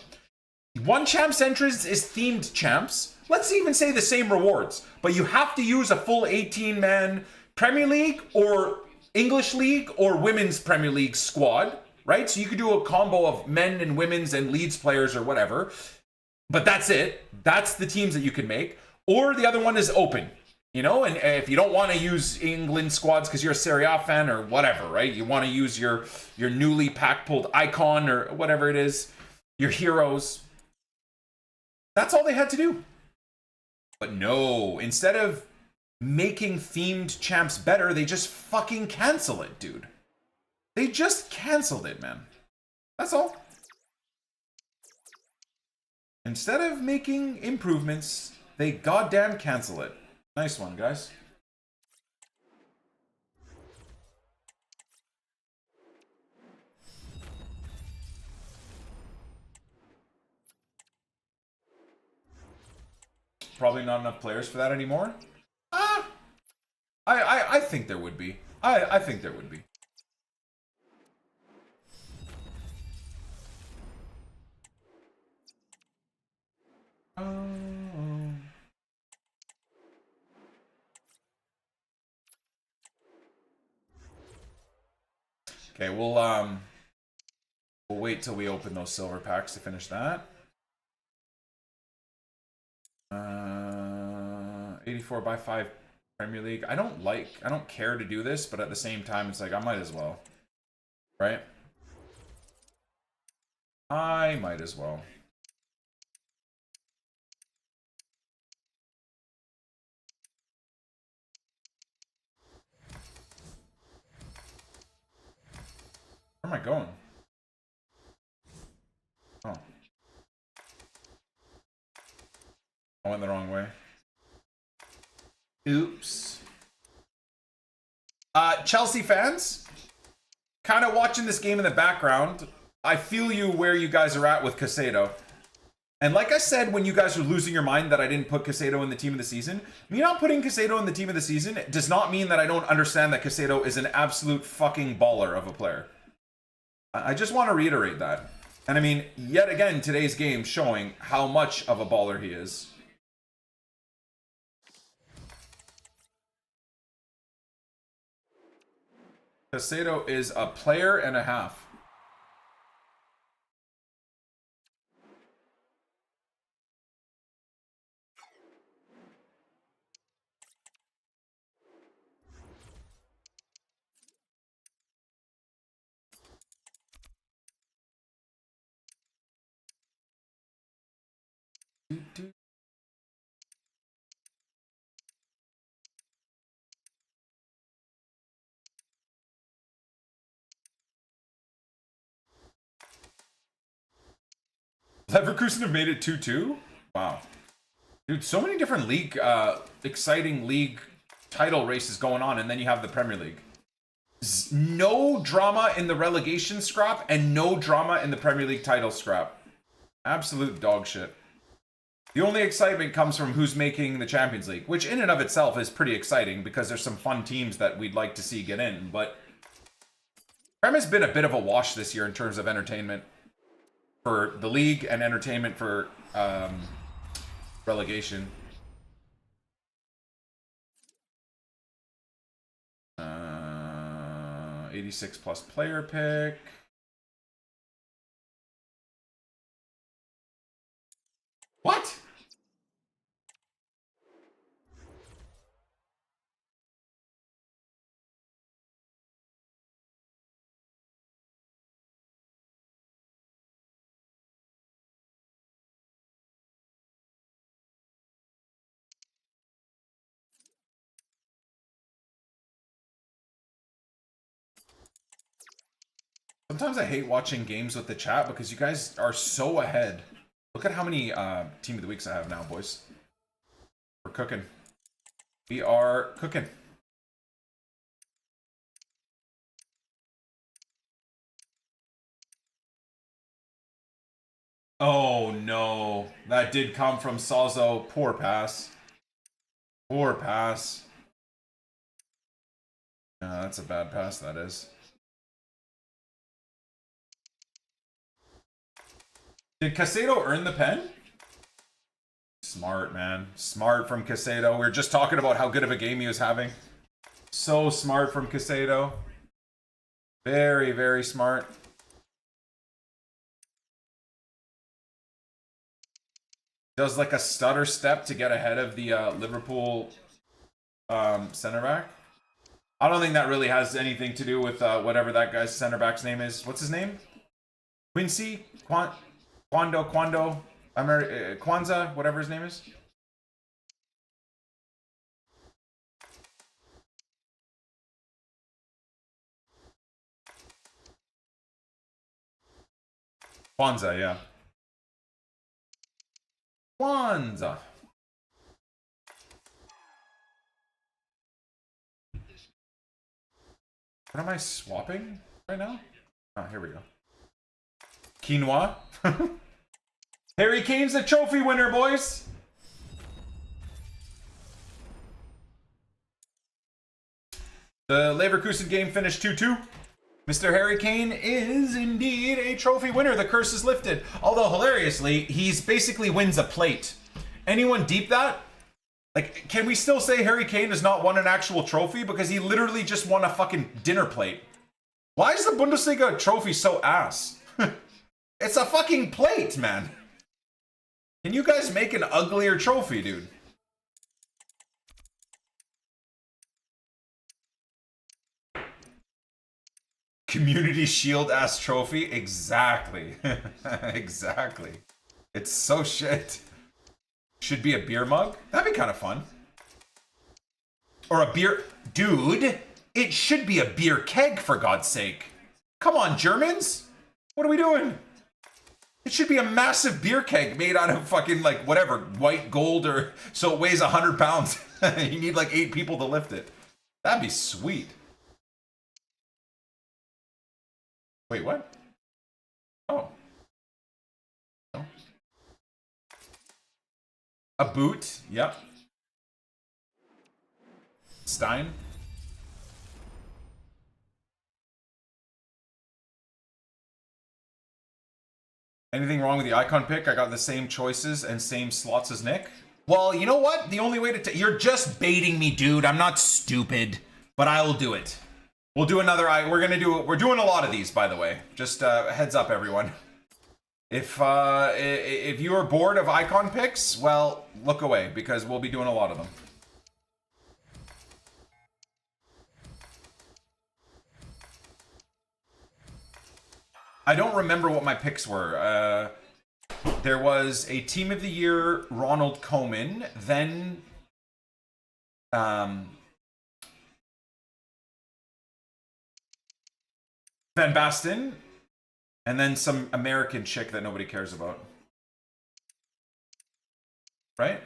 One champ's entrance is themed champs. Let's even say the same rewards, but you have to use a full 18-man Premier League or English League or Women's Premier League squad, right? So you could do a combo of men and women's and Leeds players or whatever. But that's it. That's the teams that you can make. Or the other one is open, you know? And if you don't want to use England squads because you're a Serie A fan or whatever, right? You want to use your newly pack-pulled icon or whatever it is, your heroes. That's all they had to do. But no, instead of making themed champs better, they just fucking cancel it, dude. They just canceled it, man. That's all. Instead of making improvements, they goddamn cancel it. Nice one, guys. Probably not enough players for that anymore. I think there would be. I think there would be. Okay, we'll wait till we open those silver packs to finish that. 84 by 5 Premier League. I don't care to do this, but at the same time, it's like I might as well, right? I might as well. Where am I going? Oh. I went the wrong way. Oops. Chelsea fans, kind of watching this game in the background. I feel you where you guys are at with Caicedo. And like I said, when you guys were losing your mind that I didn't put Caicedo in the team of the season, me not putting Caicedo in the team of the season does not mean that I don't understand that Caicedo is an absolute fucking baller of a player. I just want to reiterate that. And I mean, yet again, today's game showing how much of a baller he is. Caicedo is a player and a half. Leverkusen have made it 2-2? Wow. Dude, so many different league, exciting league title races going on, and then you have the Premier League. No drama in the relegation scrap, and no drama in the Premier League title scrap. Absolute dog shit. The only excitement comes from who's making the Champions League, which in and of itself is pretty exciting, because there's some fun teams that we'd like to see get in, but Prem has been a bit of a wash this year in terms of entertainment. For the league and entertainment for relegation. 86 plus player pick. What? Sometimes I hate watching games with the chat because you guys are so ahead. Look at how many Team of the Weeks I have now, boys. We're cooking. We are cooking. Oh no, that did come from Salzo. Poor pass. Poor pass. Yeah, that's a bad pass, that is. Did Casado earn the pen? Smart, man. Smart from Casado. We were just talking about how good of a game he was having. So smart from Casado. Very, very smart. Does like a stutter step to get ahead of the Liverpool center back. I don't think that really has anything to do with whatever that guy's center back's name is. What's his name? Quincy? Quando? Kwanzaa? Whatever his name is. Kwanzaa, yeah. Kwanzaa. What am I swapping right now? Oh, here we go. Quinoa. Harry Kane's the trophy winner, boys. The Leverkusen game finished 2-2. Mr. Harry Kane is indeed a trophy winner. The curse is lifted. Although, hilariously, he's basically wins a plate. Anyone deep that? Like, can we still say Harry Kane has not won an actual trophy? Because he literally just won a fucking dinner plate. Why is the Bundesliga trophy so ass? It's a fucking plate, man. Can you guys make an uglier trophy, dude? Community Shield ass trophy? Exactly. Exactly. It's so shit. Should be a beer mug? That'd be kind of fun. Or a beer... Dude, it should be a beer keg, for God's sake. Come on, Germans. What are we doing? It should be a massive beer keg made out of fucking, like, whatever, white gold or... So it weighs 100 pounds. You need, like, 8 people to lift it. That'd be sweet. Wait, what? Oh. Oh. A boot? Yep. Stein? Anything wrong with the icon pick? I got the same choices and same slots as Nick. Well, you know what? The only way to... You're just baiting me, dude. I'm not stupid. But I will do it. We'll do another... We're doing a lot of these, by the way. Just heads up, everyone. If you are bored of icon picks, well, look away. Because we'll be doing a lot of them. I don't remember what my picks were. There was a Team of the Year Ronald Koeman, then Van Basten, and then some American chick that nobody cares about. Right?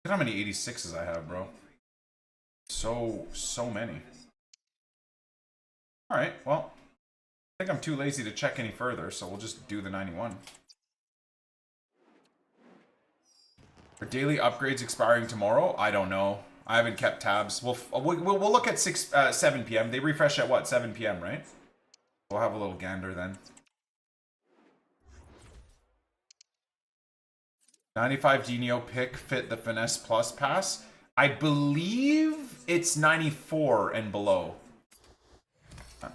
Look at how many 86s I have, bro. So many. Alright, well. I think I'm too lazy to check any further, so we'll just do the 91. Are daily upgrades expiring tomorrow? I don't know. I haven't kept tabs. We'll look at 7 p.m. They refresh at what? 7 p.m., right? We'll have a little gander then. 95 Dino pick fit the Finesse Plus pass. I believe it's 94 and below.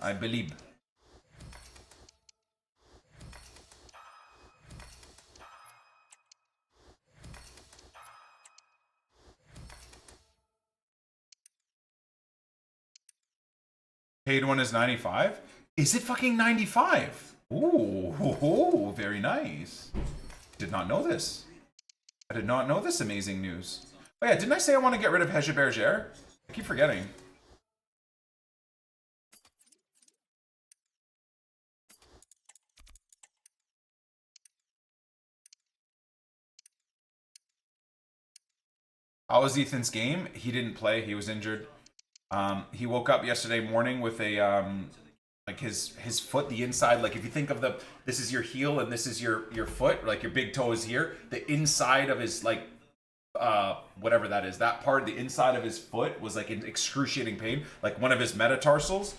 I believe. Paid one is 95? Is it fucking 95? Ooh, very nice. Did not know this. I did not know this amazing news. Oh yeah, didn't I say I want to get rid of Hege Berger? I keep forgetting. How was Ethan's game? He didn't play. He was injured. He woke up yesterday morning with a like his foot, the inside. Like if you think of this is your heel and this is your foot. Like your big toe is here. The inside of his like whatever that is, that part, the inside of his foot was like in excruciating pain. Like one of his metatarsals.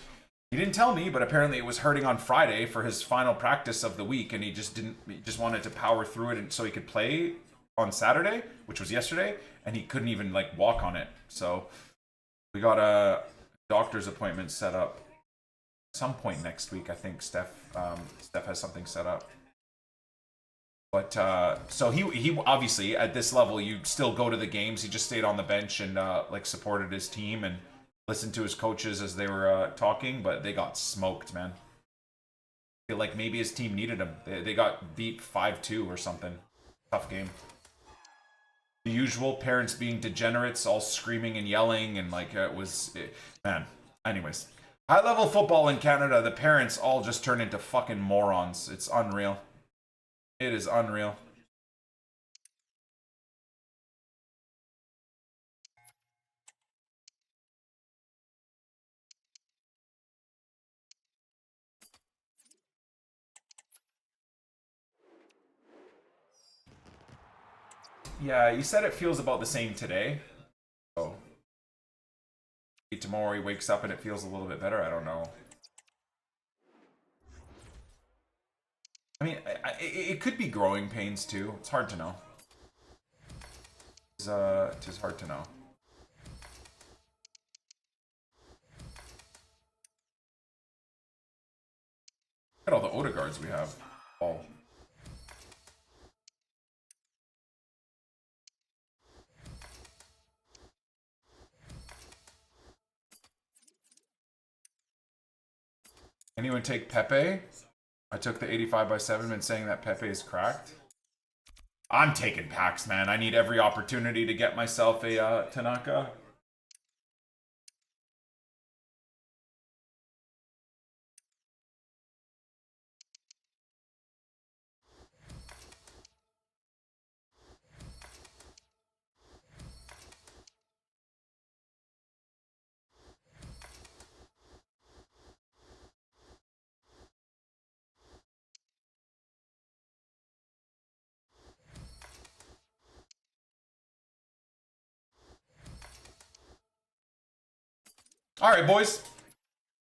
He didn't tell me, but apparently it was hurting on Friday for his final practice of the week, and he just wanted to power through it, and so he could play on Saturday, which was yesterday, and he couldn't even like walk on it. So we got a doctor's appointment set up some point next week. I think Steph has something set up. But so he obviously at this level you still go to the games. He just stayed on the bench and like supported his team and listened to his coaches as they were talking, but they got smoked, man. I feel like maybe his team needed him. They got beat 5-2 or something. Tough game. The usual, parents being degenerates, all screaming and yelling, and like man. Anyways, high level football in Canada, the parents all just turn into fucking morons. It's unreal. It is unreal. Yeah, you said it feels about the same today. So tomorrow he wakes up and it feels a little bit better. I don't know. I mean, it could be growing pains too. It's hard to know. It's hard to know. Look at all the Odegaards we have. All. Anyone take Pepe? I took the 85/7 and saying that Pepe is cracked. I'm taking packs, man. I need every opportunity to get myself a Tanaka. All right, boys.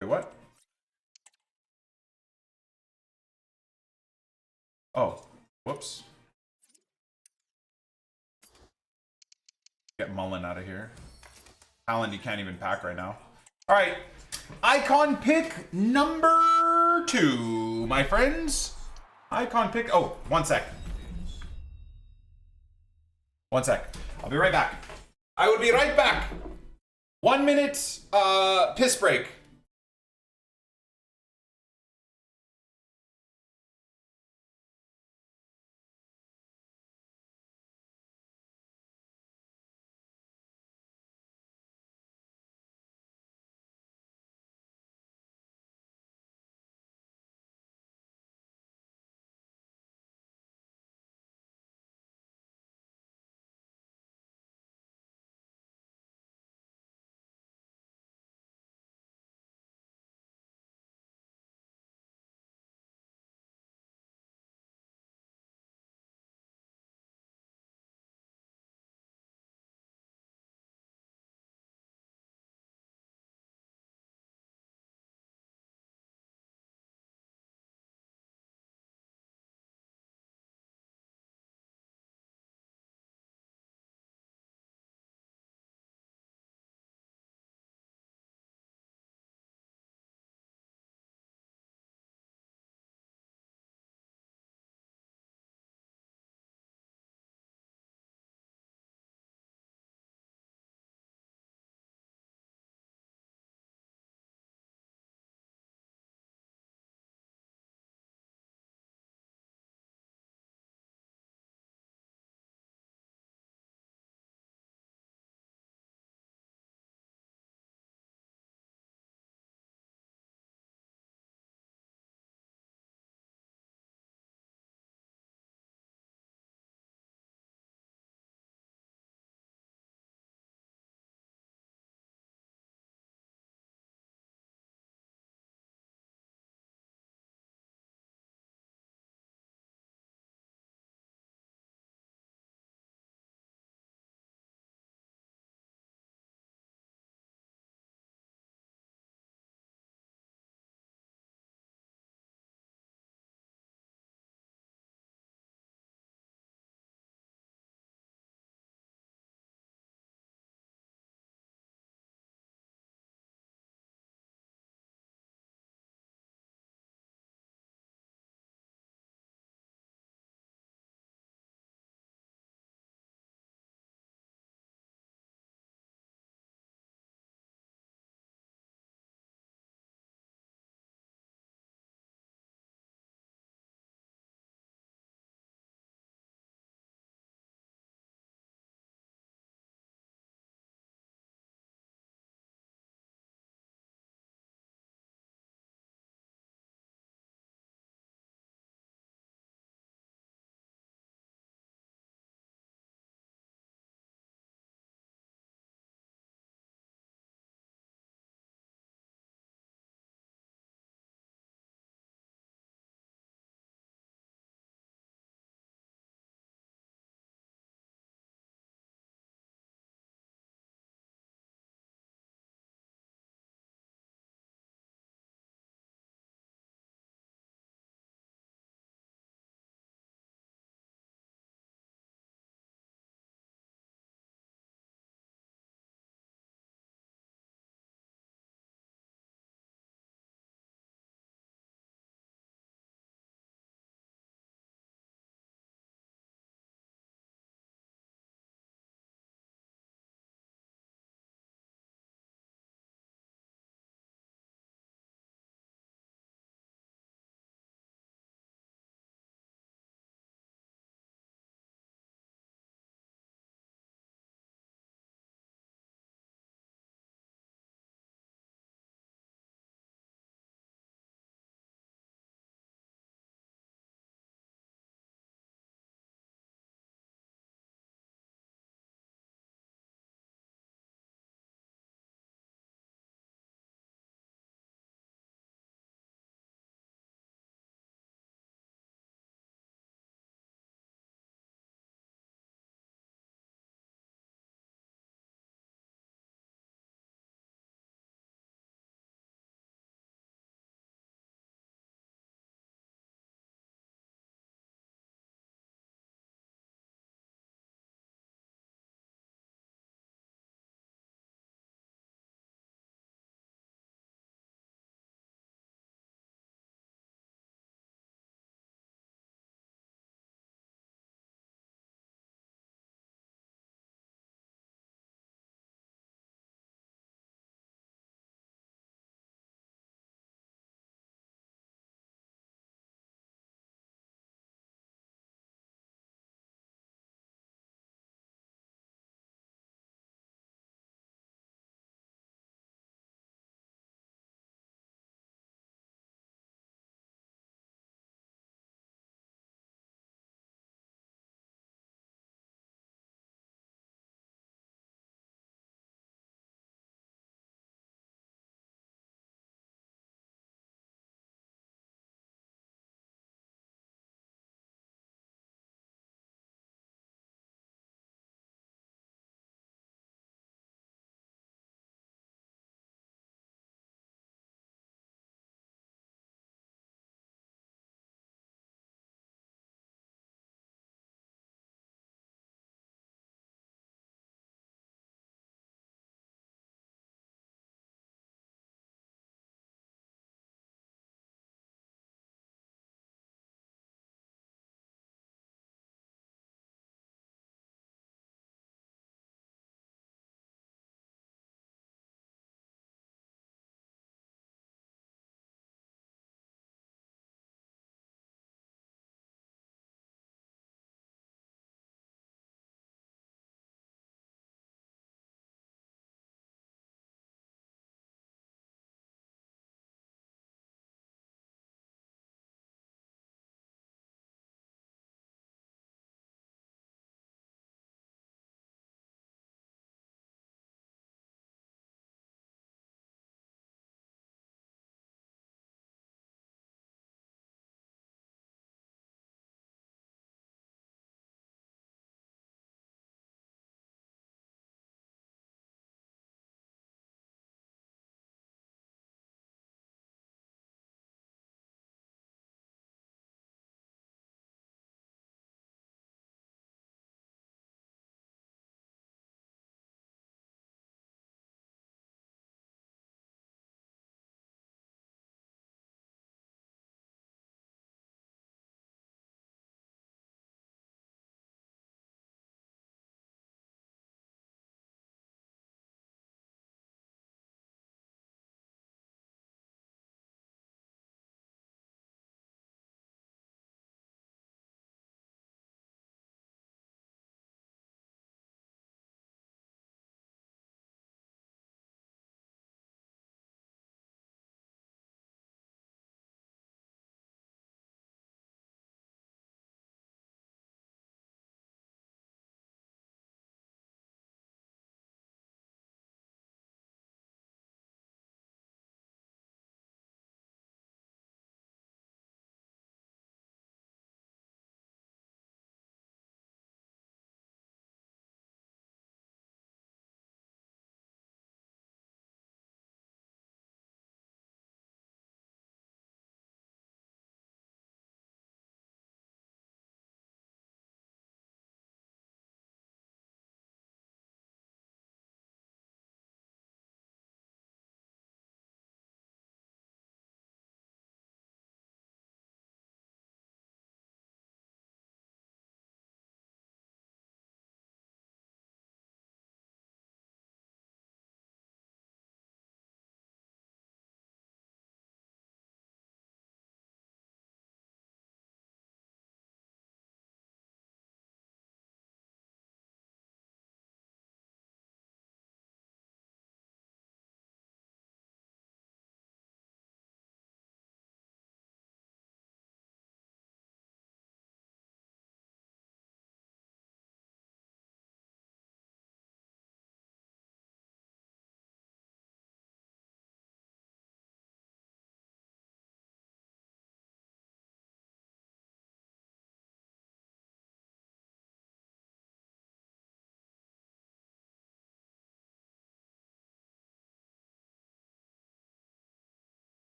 Wait, what? Oh, whoops. Get Mullen out of here. Alan, you can't even pack right now. All right. Icon pick number 2, my friends. Icon pick. Oh, 1 sec. 1 sec. I'll be right back. I will be right back. 1 minute piss break.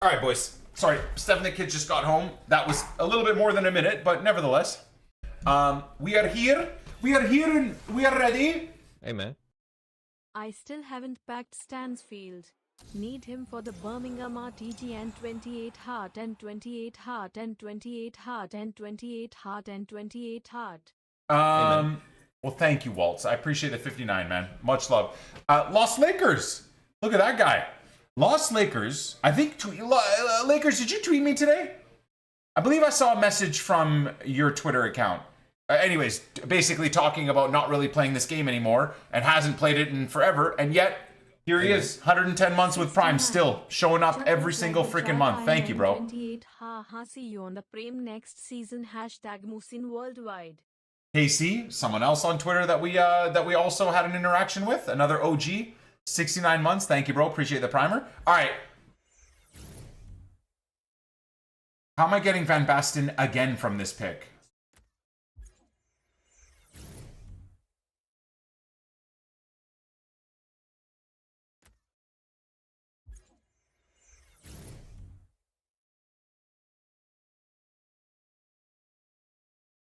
All right, boys. Sorry, Steph and the kids just got home. That was a little bit more than a minute, but nevertheless, we are here. We are here and we are ready. Hey, man. I still haven't packed Stansfield. Need him for the Birmingham RTG and 28 heart and 28 heart and 28 heart and 28 heart and 28 heart. Well, thank you, Waltz. I appreciate the 59, man. Much love. Lost Lakers. Look at that guy. Lost Lakers. I think Lakers. Did you tweet me today? I believe I saw a message from your Twitter account. Anyways, basically talking about not really playing this game anymore and hasn't played it in forever, and yet here he is, 110 months with Prime, still showing up every single freaking month. Thank you, bro. 28 see you on the Prem next season. Hashtag Musin worldwide. KC, someone else on Twitter that we also had an interaction with, another OG, 69 months. Thank you, bro. Appreciate the primer. All right. How am I getting Van Basten again from this pick?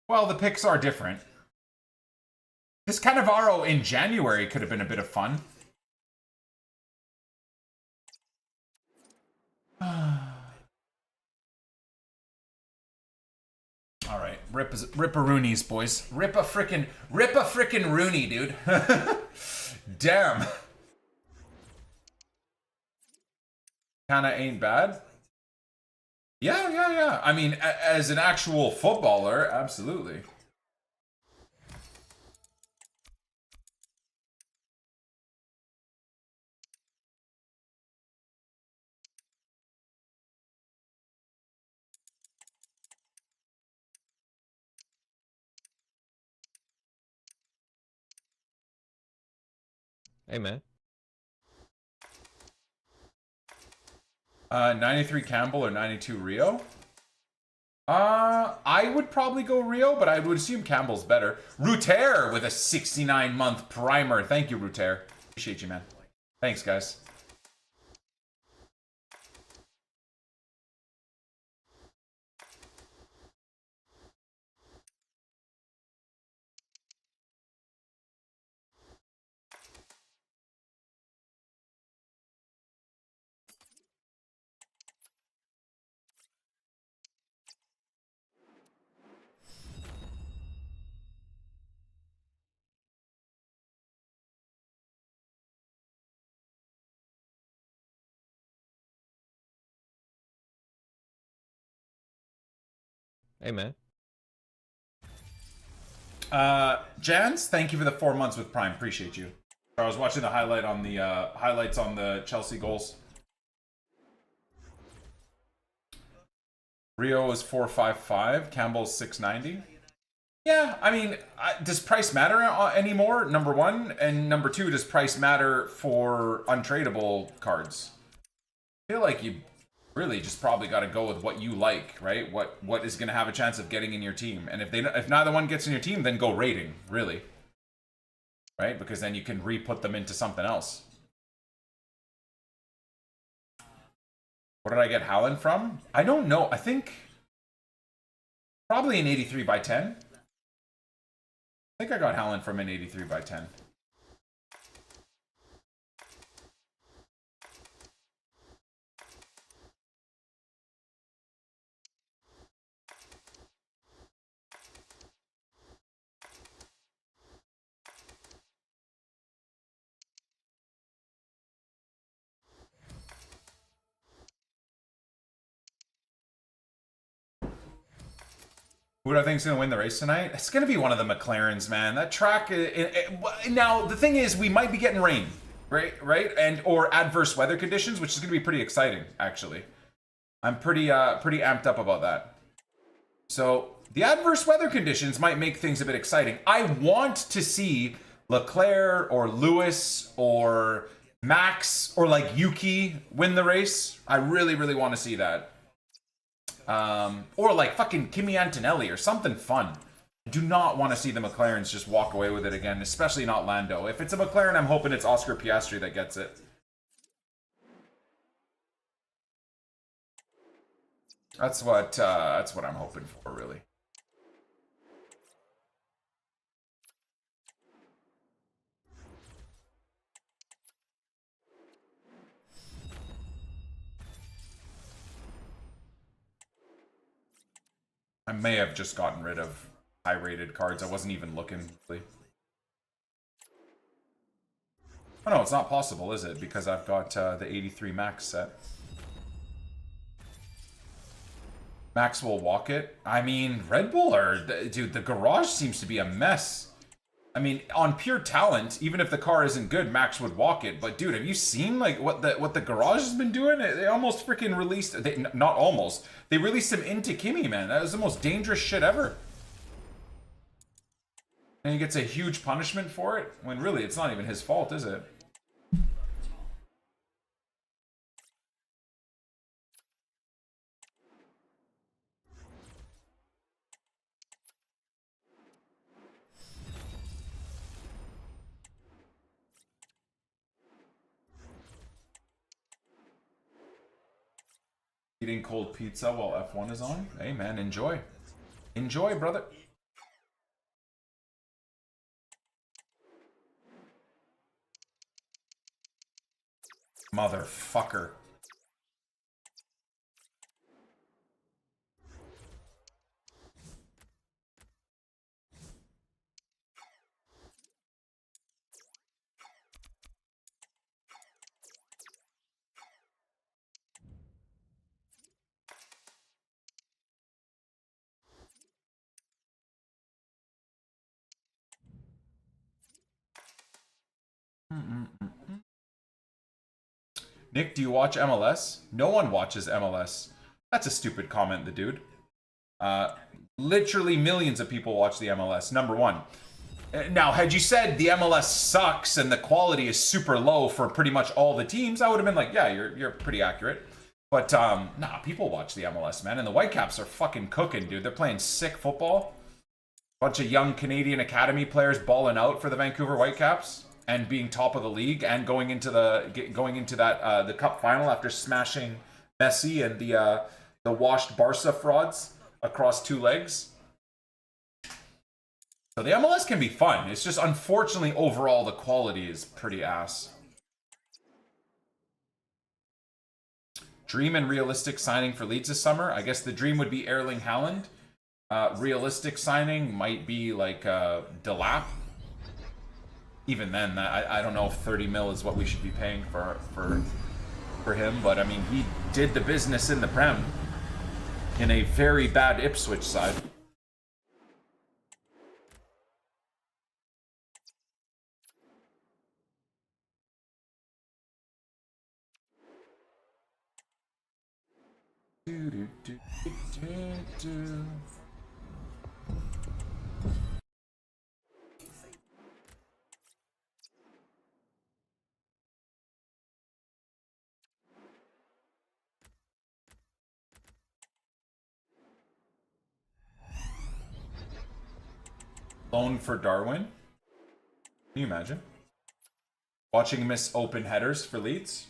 Well, the picks are different. This Cannavaro in January could have been a bit of fun. All right, rip a Rooney's, boys. Rip a frickin' Rooney, dude. Damn. Kinda ain't bad. Yeah. I mean, as an actual footballer, absolutely. Hey, man. 93 Campbell or 92 Rio? I would probably go Rio, but I would assume Campbell's better. Ruter with a 69-month primer. Thank you, Ruter. Appreciate you, man. Thanks, guys. Hey, man. Jans, thank you for the 4 months with Prime. Appreciate you. I was watching the highlight on the highlights on the Chelsea goals. Rio is 455. Campbell's 690. Yeah, I mean, does price matter anymore? Number one, and number two, does price matter for untradeable cards? I feel like you really just probably got to go with what you like, right? What is going to have a chance of getting in your team, and if neither one gets in your team, then go rating, really, right? Because then you can re-put them into something else. Where did I get Haaland from? I don't know. I think probably an 83 by 10. I think I got Haaland from an 83 by 10. Who do I think is going to win the race tonight? It's going to be one of the McLarens, man. That track... Now, the thing is, we might be getting rain, right? And or adverse weather conditions, which is going to be pretty exciting, actually. I'm pretty amped up about that. So, the adverse weather conditions might make things a bit exciting. I want to see Leclerc or Lewis or Max or, like, Yuki win the race. I really, really want to see that. Or like fucking Kimi Antonelli or something fun. I do not want to see the McLarens just walk away with it again, especially not Lando. If it's a McLaren, I'm hoping it's Oscar Piastri that gets it. That's what I'm hoping for, really. I may have just gotten rid of high-rated cards. I wasn't even looking. Really. Oh no, it's not possible, is it? Because I've got the 83 max set. Max will walk it. I mean, Red Bull dude, the garage seems to be a mess. I mean, on pure talent, even if the car isn't good, Max would walk it. But dude, have you seen like what the garage has been doing? They almost freaking released. Not almost. They released him into Kimmy, man. That was the most dangerous shit ever. And he gets a huge punishment for it when really it's not even his fault, is it? Eating cold pizza while F1 is on? Hey man, enjoy. Enjoy, brother. Motherfucker. Nick, do you watch MLS? No one watches MLS. That's a stupid comment, the dude. Literally millions of people watch the MLS, number one. Now, had you said the MLS sucks and the quality is super low for pretty much all the teams, I would have been like, yeah, you're pretty accurate. But, nah, people watch the MLS, man. And the Whitecaps are fucking cooking, dude. They're playing sick football. Bunch of young Canadian Academy players balling out for the Vancouver Whitecaps and being top of the league and going into the cup final after smashing Messi and the washed Barca frauds across two legs. So the MLS can be fun. It's just unfortunately overall the quality is pretty ass. Dream and realistic signing for Leeds this summer. I guess the dream would be Erling Haaland. Realistic signing might be like Delap. Even then, I don't know if 30 mil is what we should be paying for him. But I mean, he did the business in the Prem in a very bad Ipswich side. Loan for Darwin. Can you imagine? Watching miss open headers for Leeds.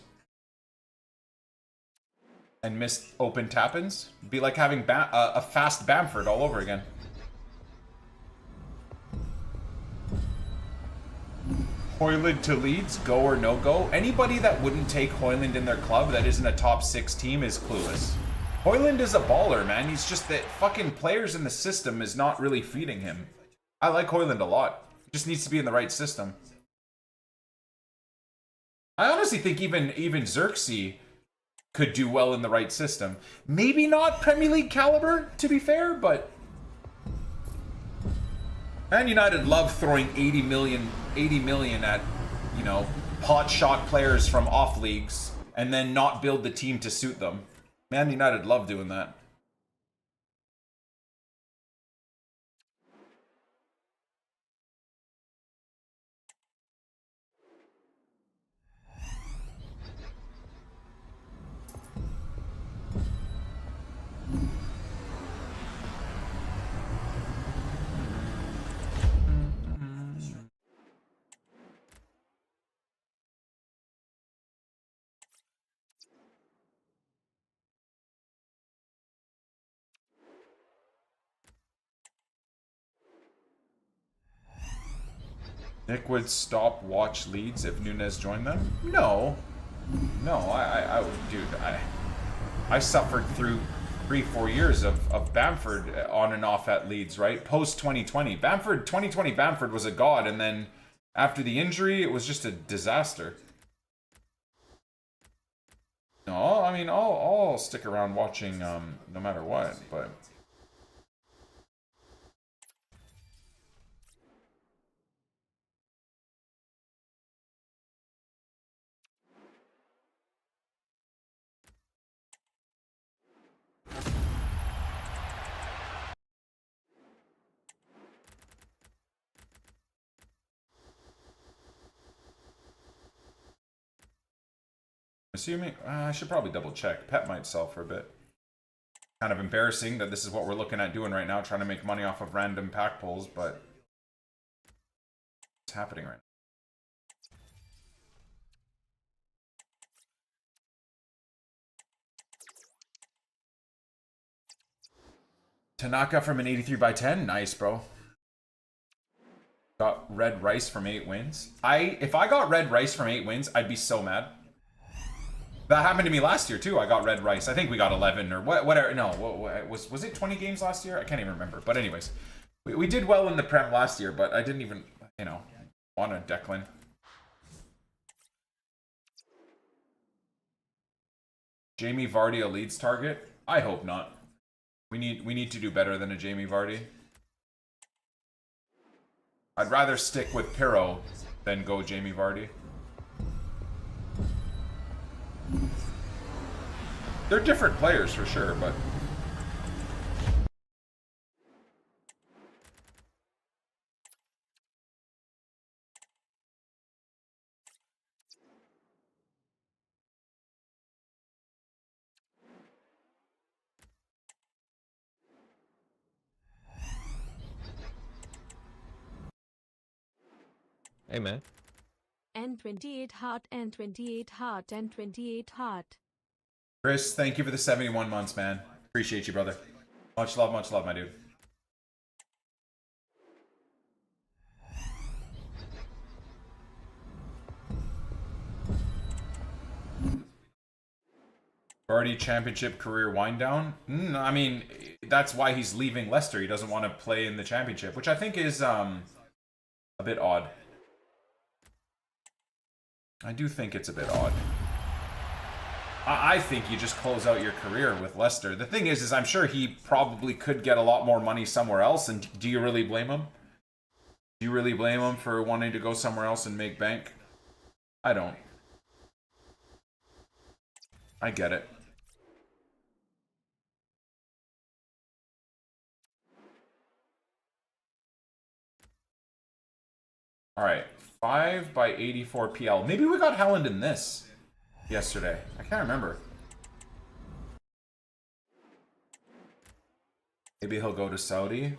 And missed open tap-ins. Be like having a fast Bamford all over again. Hoyland to Leeds, go or no go. Anybody that wouldn't take Hoyland in their club that isn't a top 6 team is clueless. Hoyland is a baller, man. He's just that fucking players in the system is not really feeding him. I like Hoyland a lot. He just needs to be in the right system. I honestly think even Xerxes could do well in the right system. Maybe not Premier League caliber, to be fair, but Man United love throwing 80 million at, you know, pot shot players from off leagues and then not build the team to suit them. Man United love doing that. Nick would stop watch leads if Nunez joined them? No. No, I would, dude, I suffered through 3-4 years of Bamford on and off at Leeds, right? Post 2020. 2020 Bamford was a god, and then after the injury, it was just a disaster. No, I mean, I'll stick around watching no matter what, but... Assuming, I should probably double check. Pet might sell for a bit. Kind of embarrassing that this is what we're looking at doing right now, trying to make money off of random pack pulls, but it's happening right now. Tanaka from an 83/10. Nice, bro. Got red rice from 8 wins. If I got red rice from 8 wins, I'd be so mad. That happened to me last year too. I got red rice. I think we got 11 or whatever. No, was it 20 games last year? I can't even remember. But anyways, we did well in the Prem last year, but I didn't even, you know, want a Declan. Jamie Vardy a Leeds target? I hope not. We need to do better than a Jamie Vardy. I'd rather stick with Pirro than go Jamie Vardy. They're different players for sure, but... Hey, man. N28 heart, N28 heart, N28 heart. Chris, thank you for the 71 months, man. Appreciate you, brother. Much love, my dude. Vardy championship career wind down? I mean, that's why he's leaving Leicester. He doesn't want to play in the championship, which I think is a bit odd. I do think it's a bit odd. I think you just close out your career with Leicester. The thing is I'm sure he probably could get a lot more money somewhere else, and do you really blame him? Do you really blame him for wanting to go somewhere else and make bank? I don't. I get it. Alright, 5/84 PL. Maybe we got Haaland in this yesterday. I can't remember. Maybe he'll go to Saudi.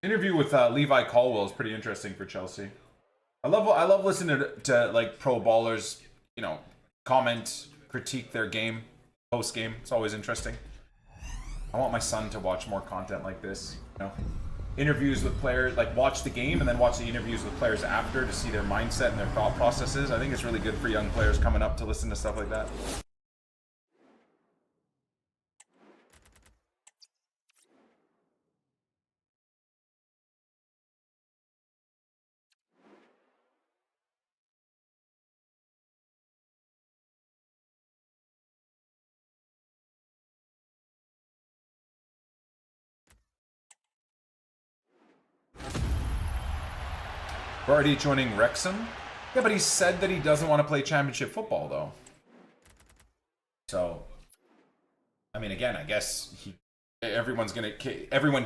Interview with Levi Colwill is pretty interesting for Chelsea. I love listening to like pro ballers, you know, comment, critique their game, post game. It's always interesting. I want my son to watch more content like this, you know. Interviews with players, like watch the game and then watch the interviews with players after to see their mindset and their thought processes. I think it's really good for young players coming up to listen to stuff like that. We're already joining Wrexham. Yeah, but he said that he doesn't want to play championship football, though. So, I mean, again, I guess everyone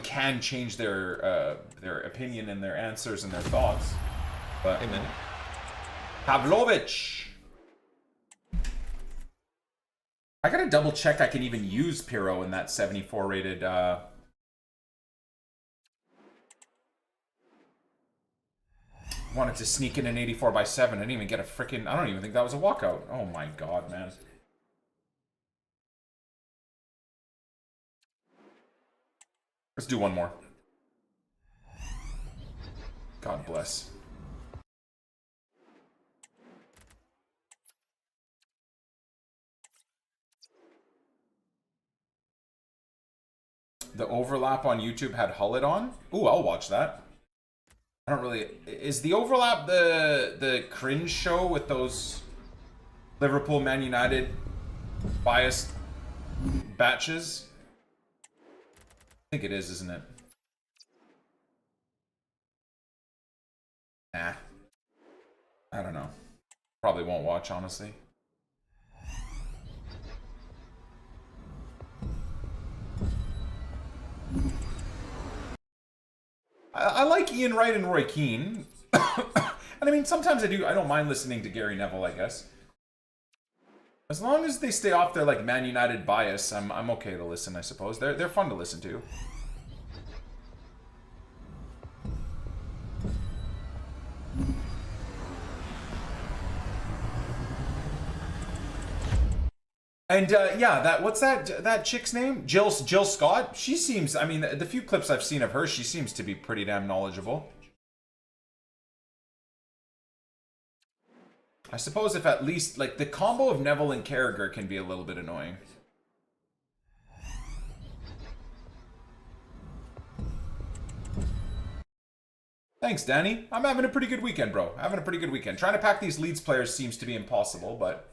can change their opinion and their answers and their thoughts. But Amen. Pavlovich. I gotta double check I can even use Piro in that 74 rated. Wanted to sneak in an 84/7. I didn't even get a freaking. I don't even think that was a walkout. Oh my god, man. Let's do one more. God bless. The overlap on YouTube had Hullet on? Ooh, I'll watch that. I don't really... Is the overlap the cringe show with those Liverpool Man United biased batches? I think it is, isn't it? Nah. I don't know. Probably won't watch, honestly. I like Ian Wright and Roy Keane. And I mean, sometimes I don't mind listening to Gary Neville, I guess. As long as they stay off their like Man United bias, I'm okay to listen, I suppose. They're fun to listen to. And yeah, what's that chick's name? Jill Scott. She seems. I mean, the few clips I've seen of her, she seems to be pretty damn knowledgeable. I suppose if at least like the combo of Neville and Carragher can be a little bit annoying. Thanks, Danny. I'm having a pretty good weekend, bro. Having a pretty good weekend. Trying to pack these Leeds players seems to be impossible, but.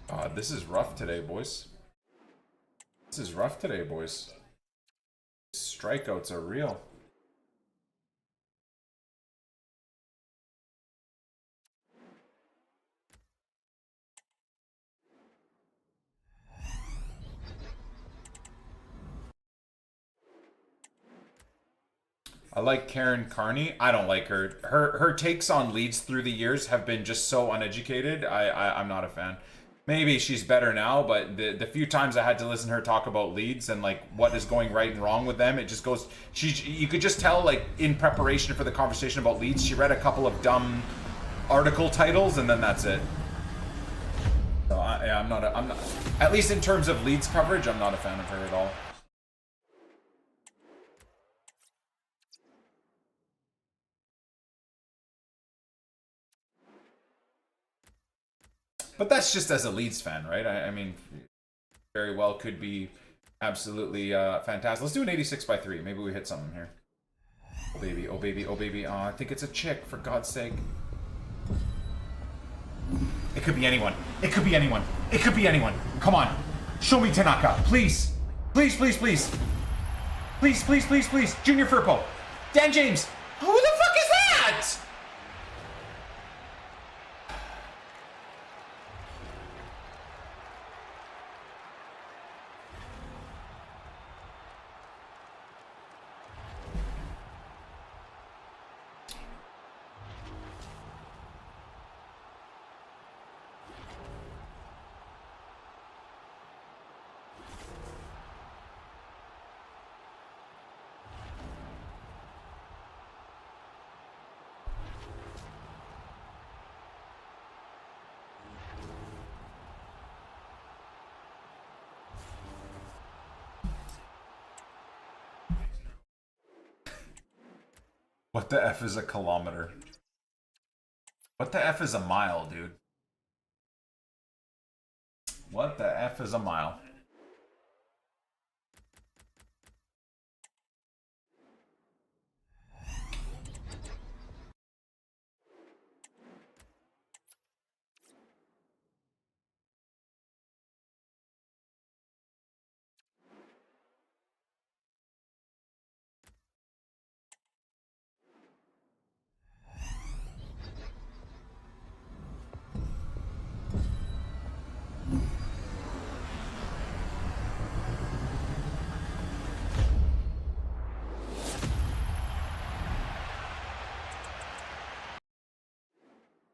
God, this is rough today, boys. This is rough today, boys. Strikeouts are real. I like Karen Carney. I don't like her. Her takes on Leeds through the years have been just so uneducated. I'm not a fan. Maybe she's better now, but the few times I had to listen to her talk about Leeds and like what is going right and wrong with them, it just goes. You could just tell like in preparation for the conversation about Leeds, she read a couple of dumb article titles and then that's it. So I'm not. At least in terms of Leeds coverage, I'm not a fan of her at all. But that's just as a Leeds fan, right? I mean, very well could be absolutely fantastic. Let's do an 86/3. Maybe we hit something here. Oh, baby. Oh, baby. Oh, baby. Oh, I think it's a chick, for God's sake. It could be anyone. It could be anyone. It could be anyone. Come on. Show me Tanaka. Please. Please, please, please. Please, please, please, please. Junior Firpo. Dan James. Who the fuck is that? What the F is a kilometer? What the F is a mile, dude? What the F is a mile?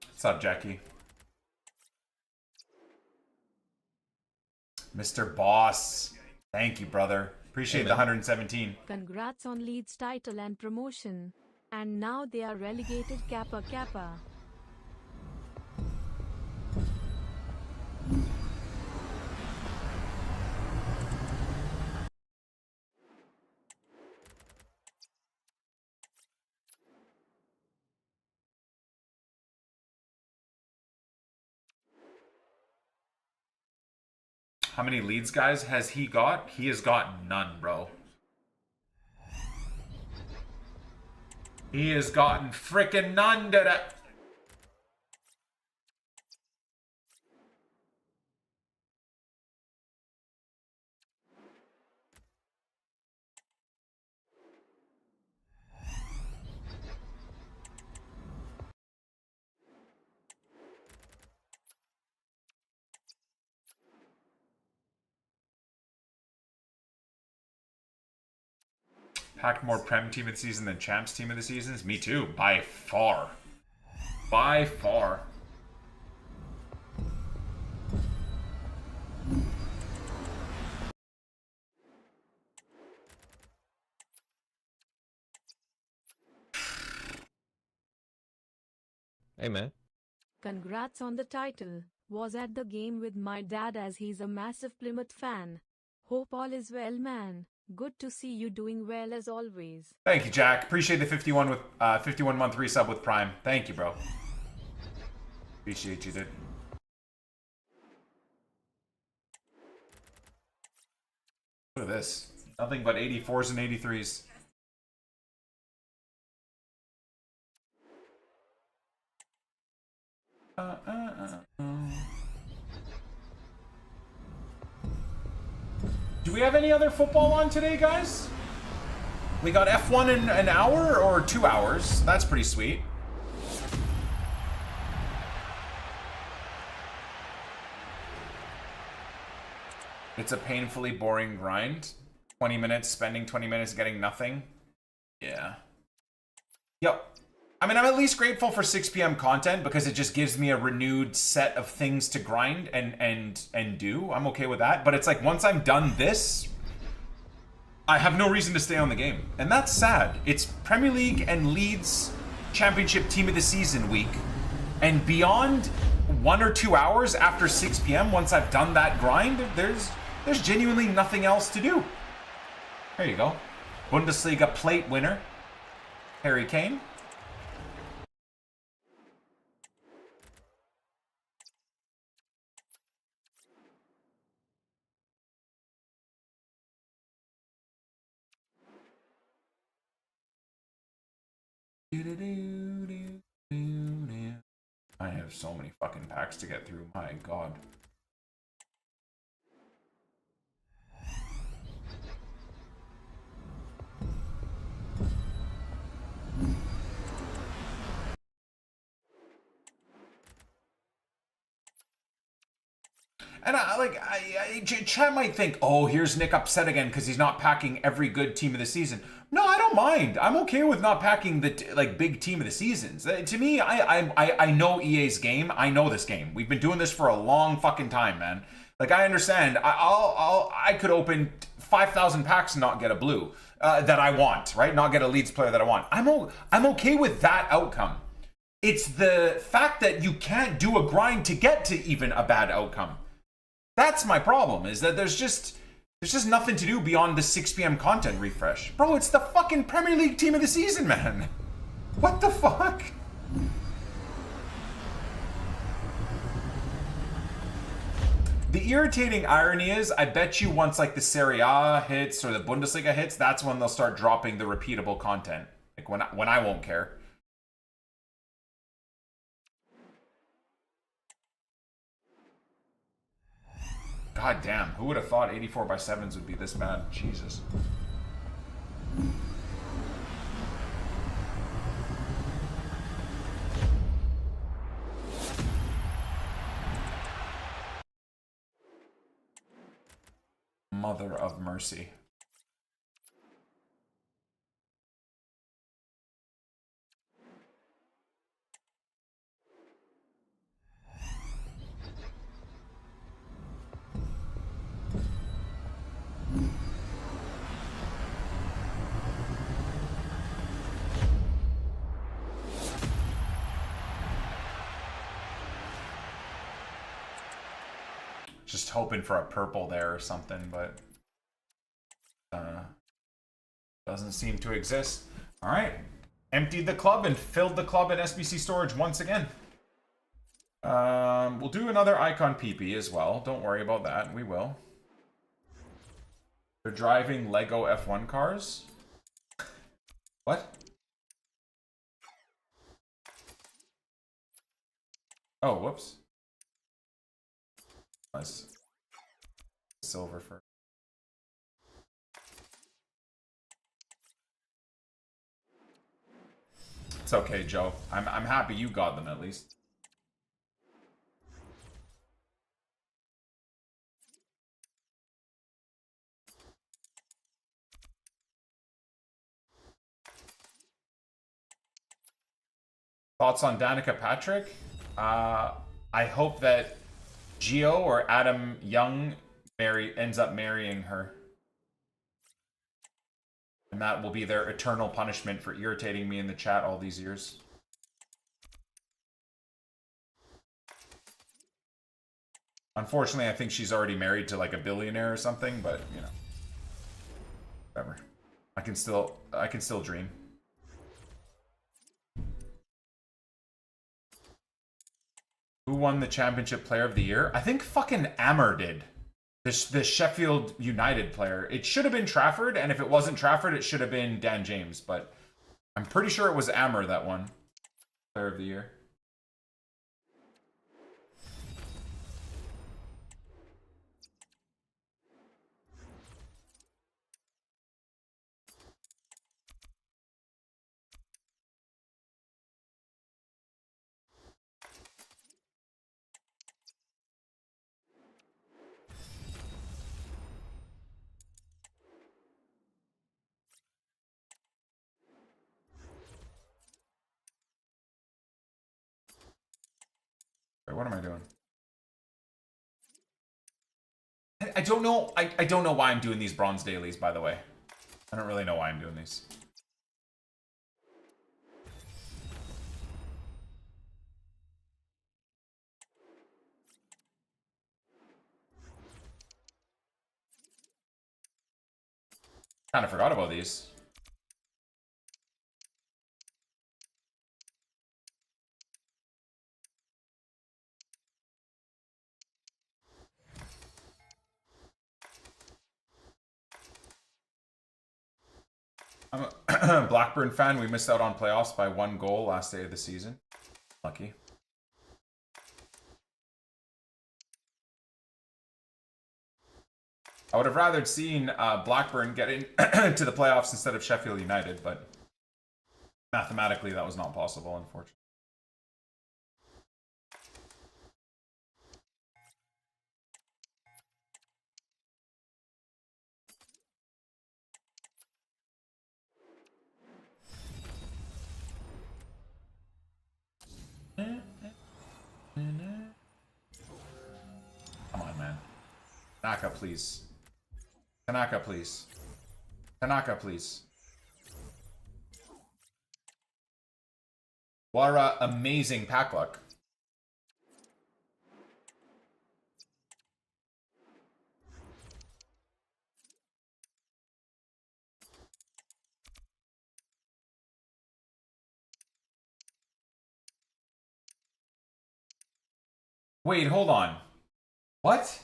What's up, Jackie? Mr. Boss. Thank you, brother. Appreciate the 117. Congrats on Leeds title and promotion. And now they are relegated Kappa Kappa. How many leads, guys, has he got? He has got none, bro. He has gotten freaking none, did it? Packed more Prem team of the season than Champs team of the seasons? Me too, by far. By far. Hey, man. Congrats on the title. Was at the game with my dad as he's a massive Plymouth fan. Hope all is well, man. Good to see you doing well as always. Thank you, Jack. Appreciate the 51 with 51 month resub with Prime. Thank you, bro. Appreciate you, dude. Look at this. Nothing but 84s and 83s. Do we have any other football on today, guys? We got F1 in an hour or 2 hours. That's pretty sweet. It's a painfully boring grind. 20 minutes, spending 20 minutes getting nothing. Yeah. Yep. I mean, I'm at least grateful for 6 p.m. content because it just gives me a renewed set of things to grind and do. I'm okay with that. But it's like once I'm done this, I have no reason to stay on the game. And that's sad. It's Premier League and Leeds Championship Team of the Season week. And beyond 1 or 2 hours after 6 p.m., once I've done that grind, there's genuinely nothing else to do. There you go. Bundesliga plate winner, Harry Kane. I have so many fucking packs to get through, my god. And chat might think, oh, here's Nick upset again because he's not packing every good team of the season. No, I don't mind. I'm okay with not packing the big team of the seasons. To me, I know EA's game. I know this game. We've been doing this for a long fucking time, man. Like, I understand. I could open 5,000 packs and not get a blue that I want, right? Not get a Leeds player that I want. I'm okay with that outcome. It's the fact that you can't do a grind to get to even a bad outcome. That's my problem, is that there's just nothing to do beyond the 6 p.m. content refresh. Bro, it's the fucking Premier League team of the season, man. What the fuck? The irritating irony is, I bet you once like the Serie A hits or the Bundesliga hits, that's when they'll start dropping the repeatable content. Like when I won't care. God damn, who would have thought 84x7s would be this bad? Jesus. Mother of mercy. Just hoping for a purple there or something, but doesn't seem to exist. All right, emptied the club and filled the club in SBC storage once again. We'll do another icon PP as well. Don't worry about that. We will. They're driving Lego F1 cars. What? Oh, whoops. Was silver for. It's okay, Joe. I'm happy you got them at least. Thoughts on Danica Patrick? I hope that Gio or Adam Young ends up marrying her. And that will be their eternal punishment for irritating me in the chat all these years. Unfortunately, I think she's already married to like a billionaire or something, but you know. Whatever. I can still dream. Who won the championship player of the year? I think fucking Ammer did. The Sheffield United player. It should have been Trafford, and if it wasn't Trafford, it should have been Dan James, but I'm pretty sure it was Ammer that won player of the year. Wait, what am I doing? I don't know. I don't know why I'm doing these bronze dailies, by the way. I don't really know why I'm doing these. Kind of forgot about these. I'm a Blackburn fan. We missed out on playoffs by 1 goal last day of the season. Lucky. I would have rather seen Blackburn get into the playoffs instead of Sheffield United, but mathematically that was not possible, unfortunately. Come on, man. Tanaka, please. Tanaka, please. Tanaka, please. What amazing pack luck. Wait, hold on. What?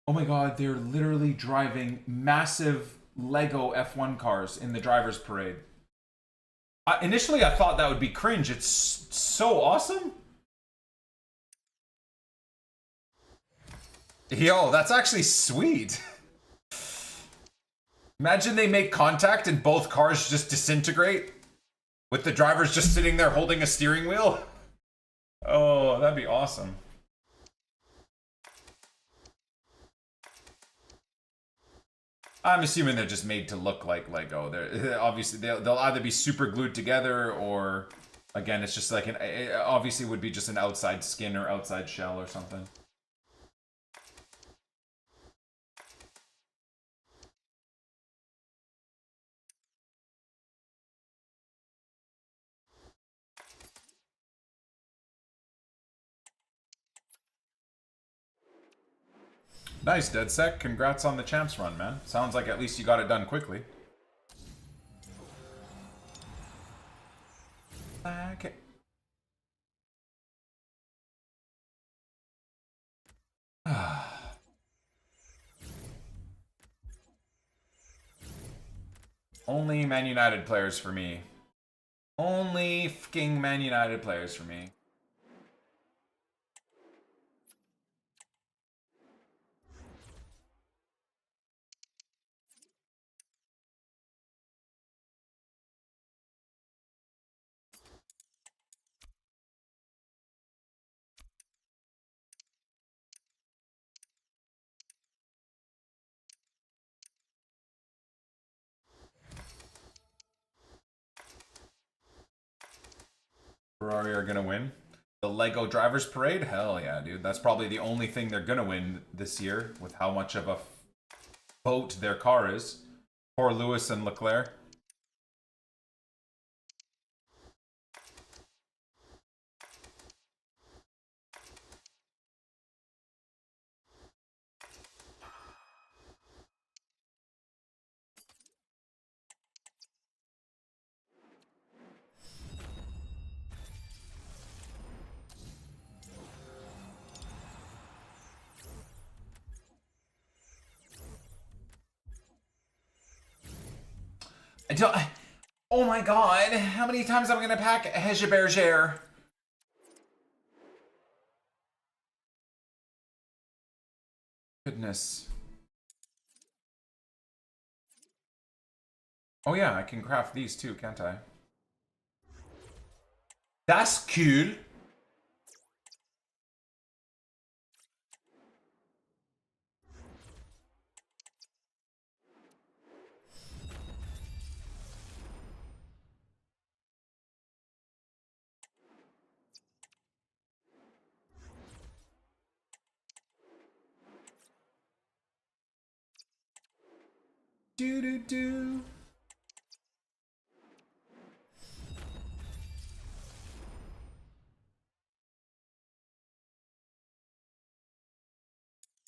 Oh my god, they're literally driving massive Lego F1 cars in the driver's parade. Initially, I thought that would be cringe. It's so awesome. Yo, that's actually sweet. Imagine they make contact and both cars just disintegrate with the drivers just sitting there holding a steering wheel. Oh, that'd be awesome. I'm assuming they're just made to look like Lego. They're obviously they'll either be super glued together or, again, it's just like it obviously would be just an outside skin or outside shell or something. Nice, DeadSec. Congrats on the champs run, man. Sounds like at least you got it done quickly. Okay. Only Man United players for me. Only fucking Man United players for me. Ferrari are gonna win. The Lego Drivers Parade? Hell yeah, dude. That's probably the only thing they're gonna win this year with how much of a boat their car is. Poor Lewis and Leclerc. Oh my god, how many times am I gonna pack Hegeberger? Goodness. Oh yeah, I can craft these too, can't I? That's cool. Do do do.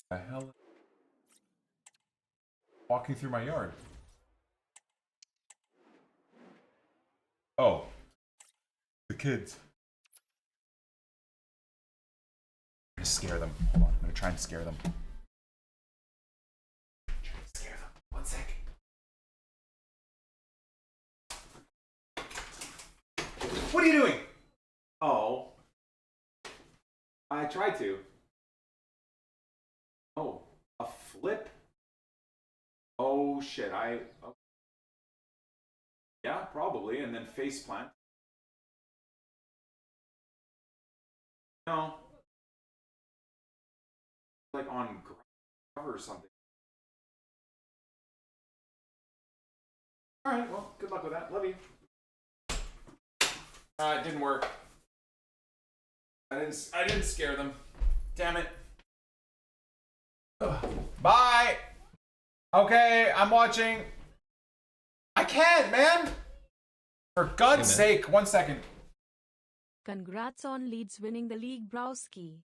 The hell? Walking through my yard. Oh. The kids. I'm gonna scare them. Hold on, I'm gonna try and scare them. Scare them. 1 sec. What are you doing? Oh. I tried to. Oh, a flip? Oh shit, oh. Yeah, probably, and then faceplant. No. Like on cover or something. Alright, well, good luck with that. Love you. It didn't work. I didn't scare them. Damn it. Ugh. Bye. Okay, I'm watching. I can't, man. For God's sake, 1 second. Congrats on Leeds winning the league, Browski.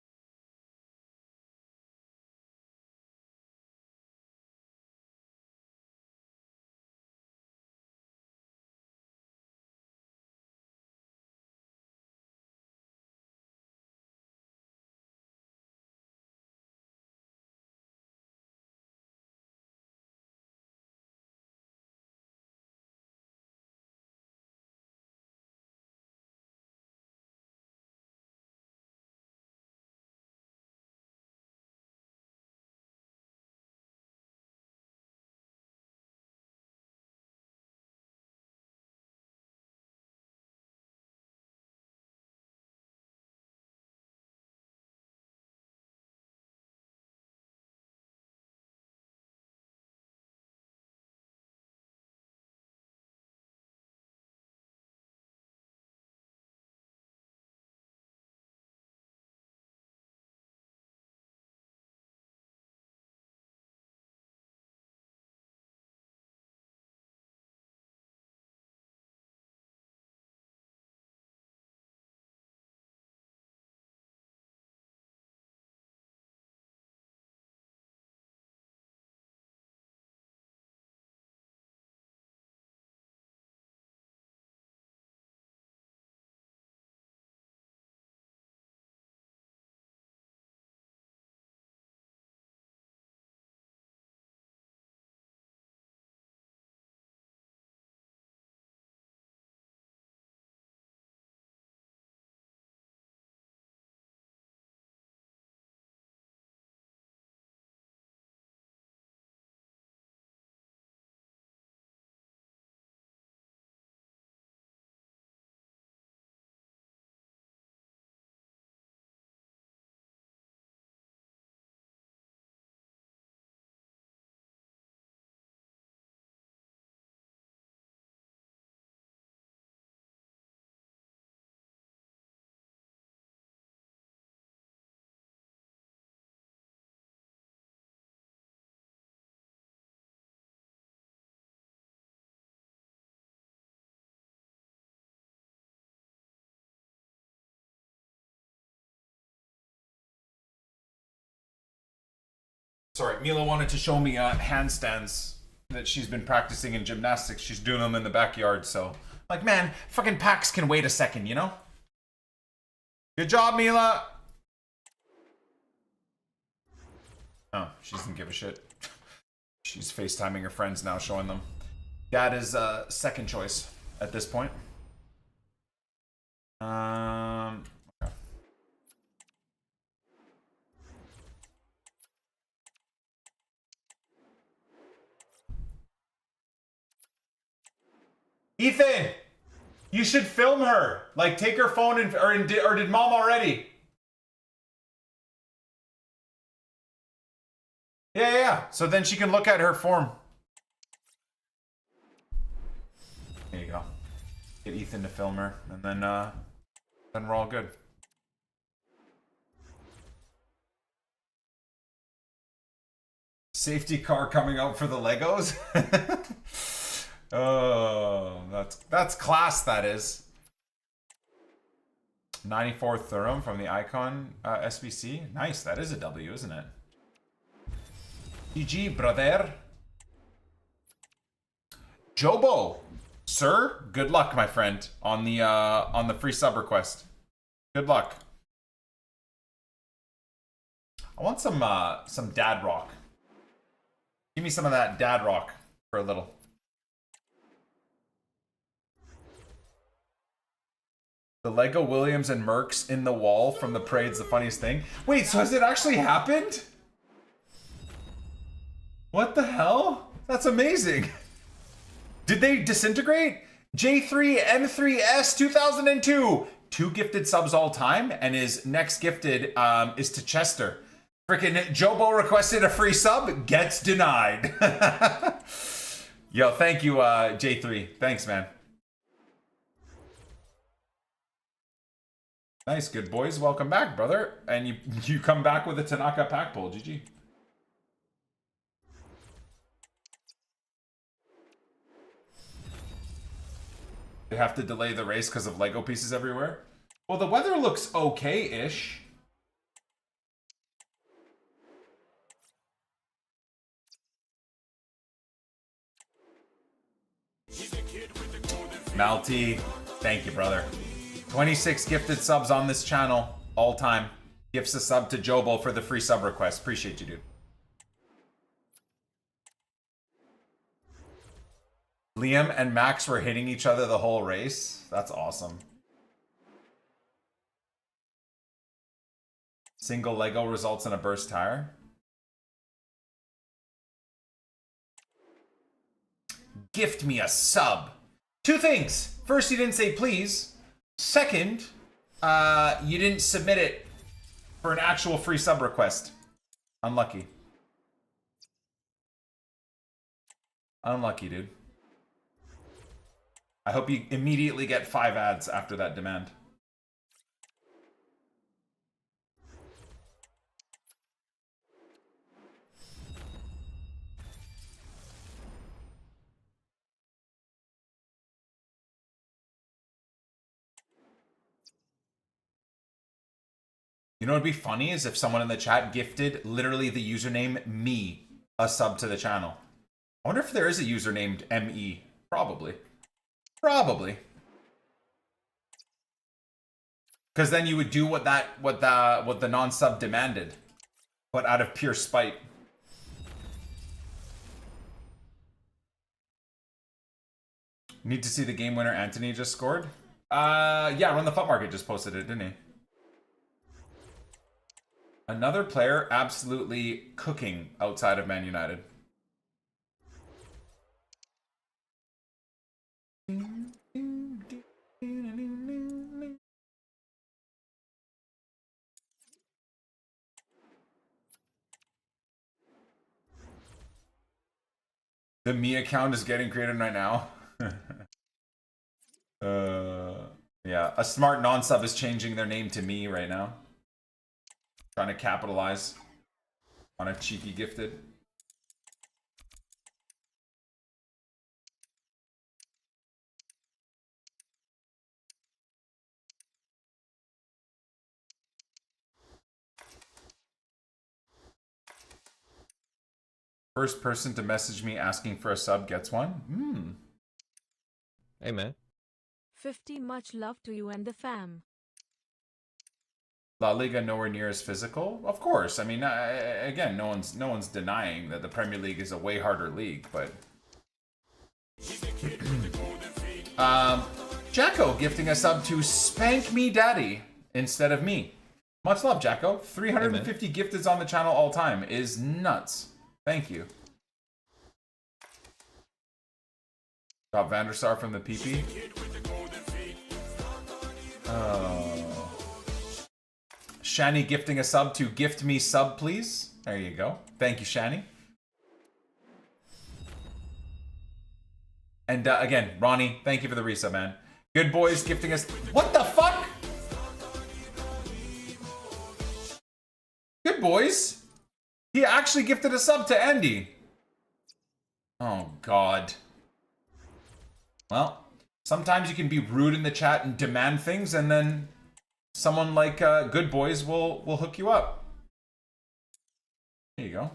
Sorry, Mila wanted to show me handstands that she's been practicing in gymnastics. She's doing them in the backyard, so... Like, man, fucking packs can wait a second, you know? Good job, Mila! Oh, she doesn't give a shit. She's FaceTiming her friends now, showing them. Dad is second choice at this point. Okay. Ethan! You should film her. Like, take her phone and or did mom already? Yeah. So then she can look at her form. There you go. Get Ethan to film her, and then we're all good. Safety car coming out for the Legos. Oh, that's class. That is. 94 Thurum from the Icon SBC. Nice. That is a W, isn't it? GG, brother. Jobo, sir, good luck, my friend, on the free sub request. Good luck. I want some dad rock. Give me some of that dad rock for a little. The Lego Williams and Mercs in the wall from the parade's the funniest thing. Wait, so has it actually happened? What the hell? That's amazing. Did they disintegrate? J3M3S 2002. 2 gifted subs all time, and his next gifted is to Chester. Freaking Jobo requested a free sub, gets denied. Yo, thank you, J3. Thanks, man. Nice, good boys. Welcome back, brother. And you come back with a Tanaka pack pull. GG. They have to delay the race because of Lego pieces everywhere. Well, the weather looks okay-ish. Malty, thank you, brother. 26 gifted subs on this channel, all time. Gifts a sub to Jobo for the free sub request. Appreciate you, dude. Liam and Max were hitting each other the whole race. That's awesome. Single Lego results in a burst tire. Gift me a sub. 2 things. First, you didn't say please. Second, you didn't submit it for an actual free sub request. Unlucky. Unlucky, dude. I hope you immediately get 5 ads after that demand. You know what would be funny is if someone in the chat gifted literally the username me a sub to the channel. I wonder if there is a user named ME. Probably. Probably. Because then you would do what the non-sub demanded, but out of pure spite. Need to see the game winner Anthony just scored? Yeah, Run the Fut Market just posted it, didn't he? Another player absolutely cooking outside of Man United. The me account is getting created right now. Yeah, a smart non-sub is changing their name to me right now. Trying to capitalize on a cheeky gifted. First person to message me asking for a sub gets one. Hey, man. 50 much love to you and the fam. La Liga nowhere near as physical. Of course. I mean, again, no one's denying that the Premier League is a way harder league, but Jacko gifting a sub to Spank Me Daddy instead of me. Much love, Jacko. 350 gifteds on the channel all time is nuts. Thank you. Got Vandersar from the PP. Oh. Shani gifting a sub to Gift Me Sub, please. There you go. Thank you, Shani. And again, Ronnie, thank you for the resub, man. Good boys gifting us. What the fuck? Good boys. He actually gifted a sub to Andy. Oh, God. Well, sometimes you can be rude in the chat and demand things, and then someone like Good Boys will hook you up. There you go.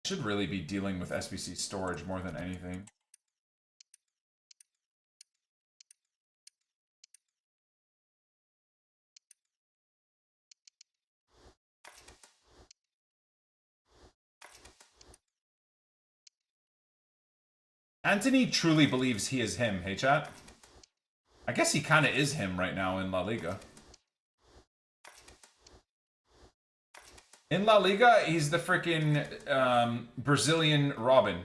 Should really be dealing with SBC storage more than anything. Anthony truly believes he is him, hey chat? I guess he kind of is him right now in La Liga. In La Liga, he's the freaking Brazilian Robin.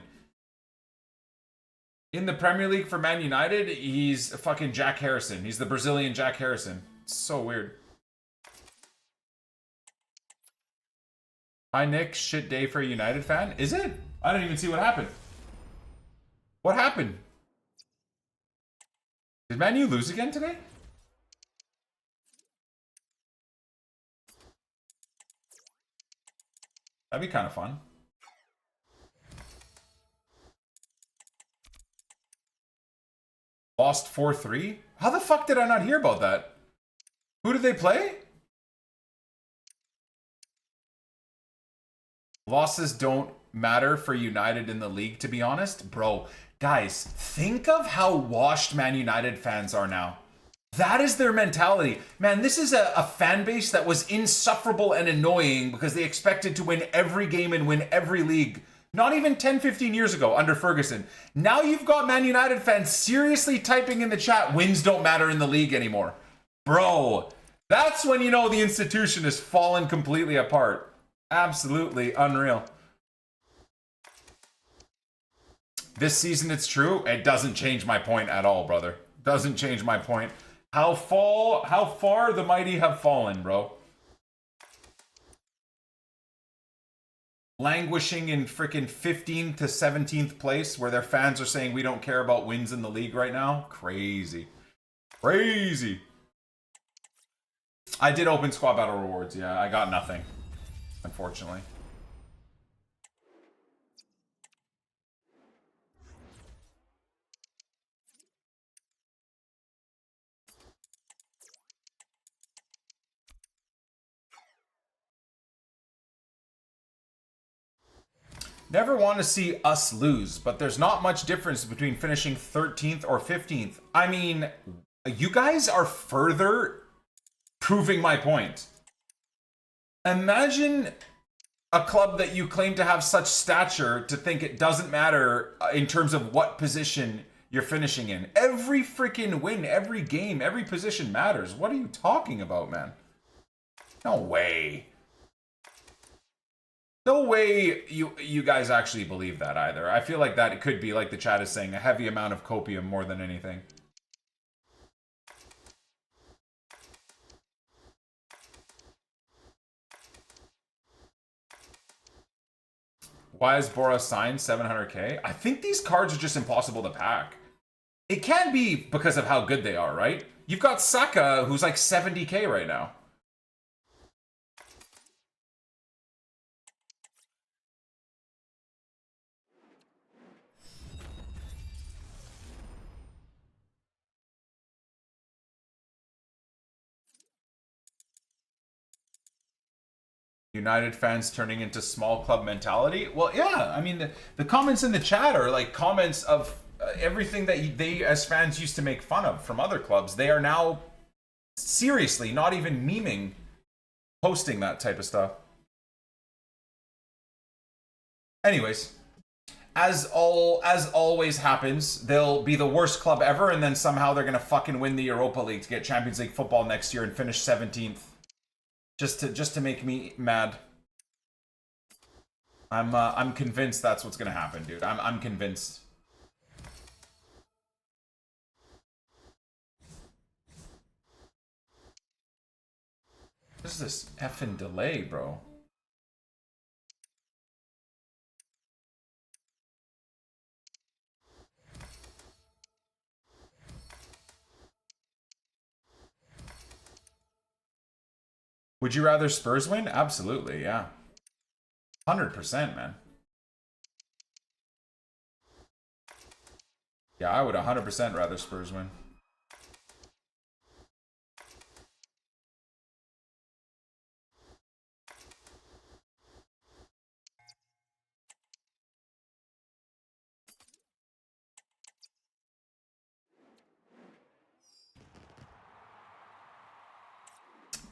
In the Premier League for Man United, he's fucking Jack Harrison. He's the Brazilian Jack Harrison. It's so weird. Hi, Nick. Shit day for a United fan. Is it? I didn't even see what happened. What happened? Did Man U lose again today? That'd be kind of fun. Lost 4-3? How the fuck did I not hear about that? Who did they play? Losses don't matter for United in the league, to be honest. Bro, guys, think of how washed Man United fans are now. That is their mentality. Man, this is a fan base that was insufferable and annoying because they expected to win every game and win every league. Not even 10, 15 years ago under Ferguson. Now you've got Man United fans seriously typing in the chat, wins don't matter in the league anymore. Bro, that's when you know the institution has fallen completely apart. Absolutely unreal. This season it's true. It doesn't change my point at all, brother. Doesn't change my point. How far the mighty have fallen, bro. Languishing in freaking 15th to 17th place where their fans are saying we don't care about wins in the league right now. Crazy. Crazy. I did open squad battle rewards. Yeah, I got nothing, unfortunately. Never want to see us lose, but there's not much difference between finishing 13th or 15th. I mean, you guys are further proving my point. Imagine a club that you claim to have such stature to think it doesn't matter in terms of what position you're finishing in. Every freaking win, every game, every position matters. What are you talking about, man? No way. No way you guys actually believe that either. I feel like that it could be, like the chat is saying, a heavy amount of copium more than anything. Why is Bora signed 700k? I think these cards are just impossible to pack. It can be because of how good they are, right? You've got Saka, who's like 70k right now. United fans turning into small club mentality. Well, yeah, I mean, the comments in the chat are like comments of everything that they as fans used to make fun of from other clubs. They are now seriously not even memeing, posting that type of stuff. Anyways, as always happens, they'll be the worst club ever, and then somehow they're gonna fucking win the Europa League to get Champions League football next year and finish 17th. Just to make me mad. I'm convinced that's what's gonna happen, dude. I'm convinced. What is this effing delay, bro? Would you rather Spurs win? Absolutely, yeah. 100%, man. Yeah, I would 100% rather Spurs win.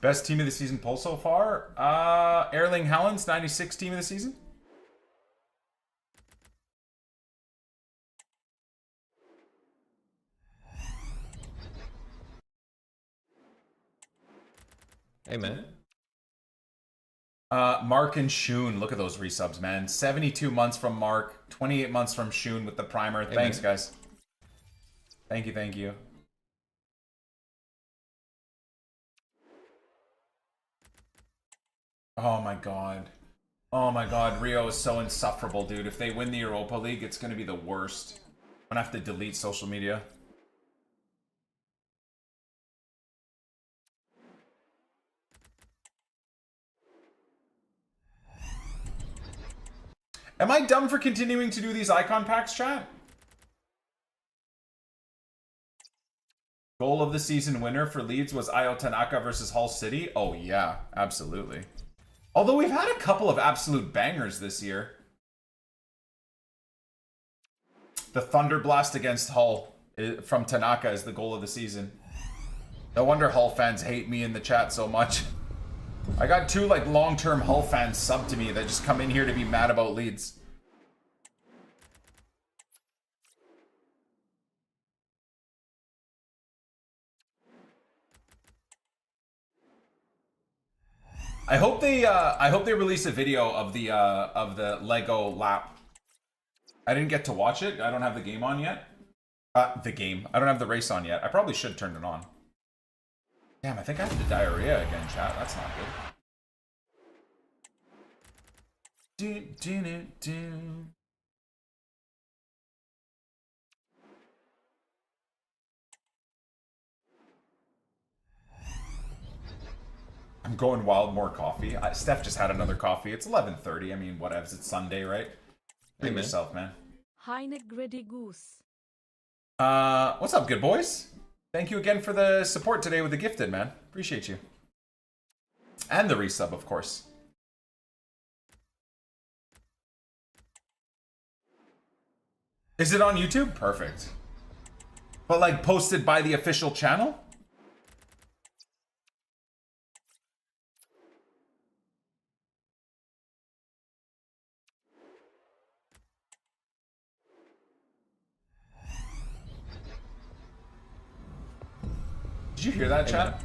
Best team of the season poll so far? Erling Haaland's 96 team of the season. Hey, man. Mark and Shun, look at those resubs, man. 72 months from Mark, 28 months from Shun with the primer. Hey, Thanks, man. guys. Thank you, thank you. Oh my god. Oh my god, Rio is so insufferable, dude. If they win the Europa League, it's gonna be the worst. I'm gonna have to delete social media. Am I dumb for continuing to do these icon packs, chat? Goal of the season winner for Leeds was TANAKA versus Hull City. Oh yeah, absolutely. Although we've had a couple of absolute bangers this year. The Thunder Blast against Hull from Tanaka is the goal of the season. No wonder Hull fans hate me in the chat so much. I got two like long-term Hull fans sub to me that just come in here to be mad about Leeds. I hope they release a video of the Lego lap. I didn't get to watch it. I don't have the game on yet. I don't have the race on yet. I probably should turn it on. Damn, I think I have the diarrhea again, chat. That's not good. I'm going wild, more coffee. Steph just had another coffee. It's 11:30. I mean, whatevs. It's Sunday, right? Treat yourself, man. Hi, Nick Gritty Goose. What's up, good boys? Thank you again for the support today with the gifted, man. Appreciate you. And the resub, of course. Is it on YouTube? Perfect. But like posted by the official channel? Did you hear that, chat?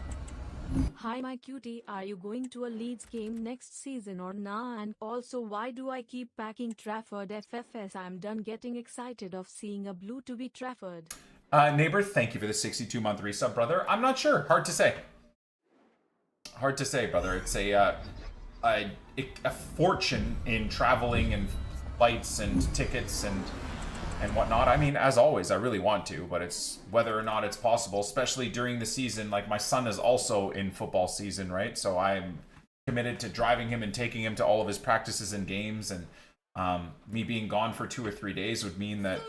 Hi my cutie, are you going to a Leeds game next season or nah? And also, why do I keep packing Trafford FFS? I'm done getting excited of seeing a blue to be Trafford. Neighbor, thank you for the 62-month resub, brother. I'm not sure. Hard to say. Hard to say, brother. It's a fortune in traveling and flights and tickets and whatnot. I mean, as always, I really want to, but it's whether or not it's possible, especially during the season. Like, my son is also in football season, right? So I'm committed to driving him and taking him to all of his practices and games, and me being gone for 2 or 3 days would mean that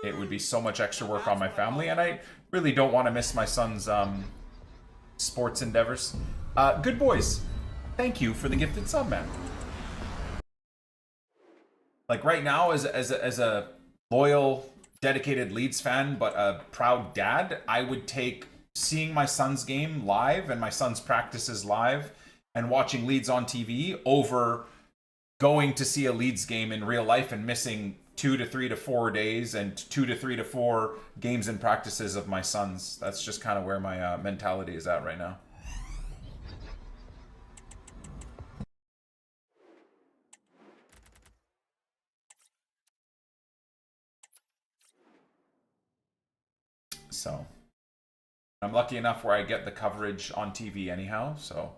it would be so much extra work on my family, and I really don't want to miss my son's sports endeavors. Good boys. Thank you for the gifted sub, man. Like right now, as a loyal, dedicated Leeds fan, but a proud dad, I would take seeing my son's game live and my son's practices live and watching Leeds on TV over going to see a Leeds game in real life and missing 2 to 3 to 4 days and 2 to 3 to 4 games and practices of my sons. That's just kind of where my mentality is at right now. So I'm lucky enough where I get the coverage on TV anyhow, so.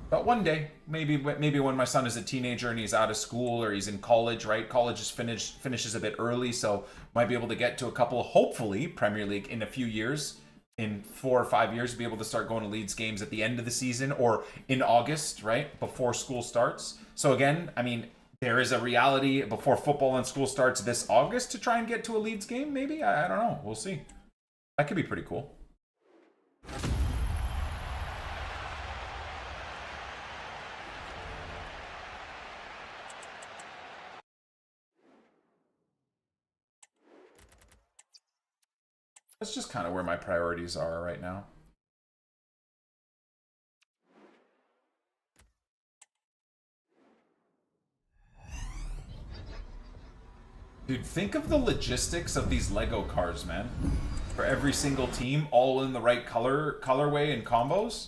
But one day, maybe when my son is a teenager and he's out of school or he's in college, right? College is finishes a bit early, so might be able to get to a couple, hopefully, Premier League in a few years, in 4 or 5 years, be able to start going to Leeds games at the end of the season or in August, right? Before school starts. So again, I mean, there is a reality before football and school starts this August to try and get to a Leeds game, maybe? I don't know. We'll see. That could be pretty cool. That's just kind of where my priorities are right now. Dude, think of the logistics of these Lego cars, man. For every single team, all in the right colorway and combos.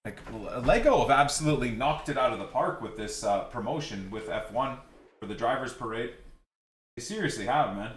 Like, Lego have absolutely knocked it out of the park with this promotion with F1 for the drivers' parade. They seriously have, man.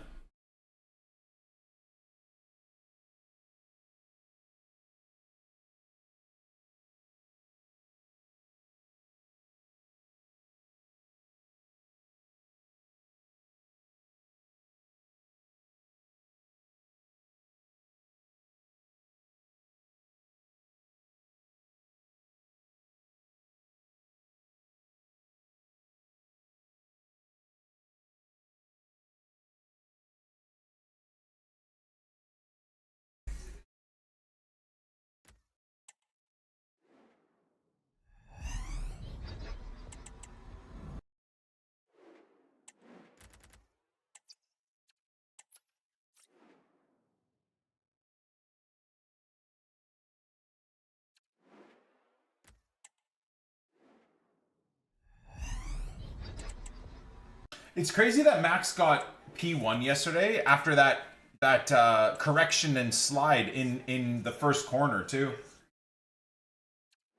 It's crazy that Max got P1 yesterday after that correction and slide in the first corner too.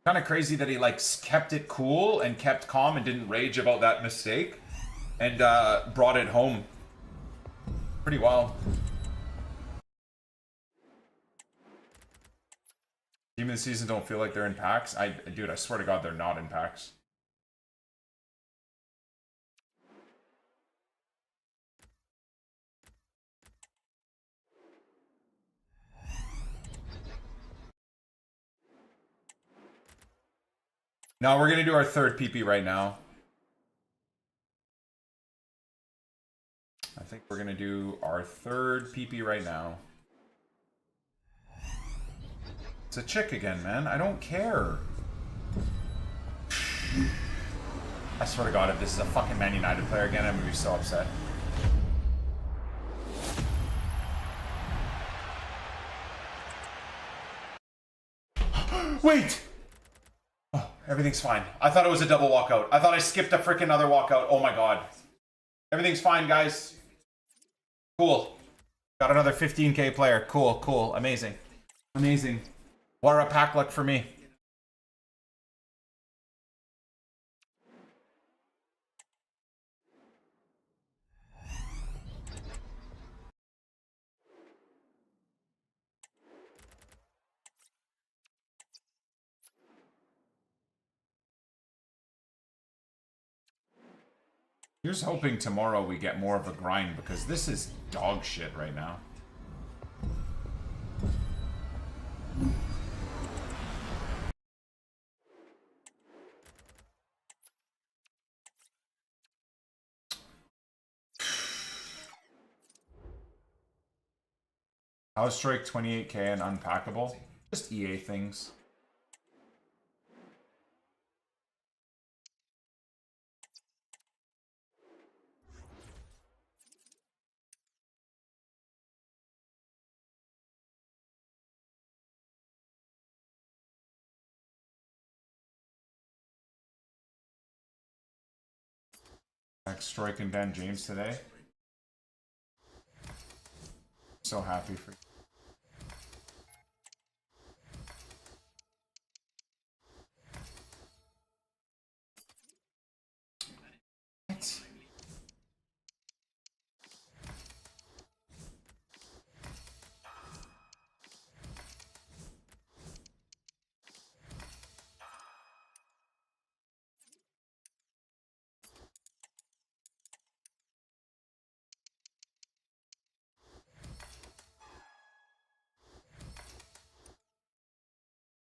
Kind of crazy that he like kept it cool and kept calm and didn't rage about that mistake and brought it home. Pretty wild. Team of the season don't feel like they're in packs. Dude, I swear to God, they're not in packs. No, we're gonna do our third PP right now. I think we're gonna do our third PP right now. It's a chick again, man. I don't care. I swear to God, if this is a fucking Man United player again, I'm gonna be so upset. Wait! Oh, everything's fine. I thought it was a double walkout. I thought I skipped a freaking other walkout. Oh my God. Everything's fine, guys. Cool. Got another 15k player. Cool, cool. Amazing. Amazing. What a pack luck for me. Here's hoping tomorrow we get more of a grind because this is dog shit right now. House Strike 28k and unpackable. Just EA things. Striking Dan James today. So happy for you. What?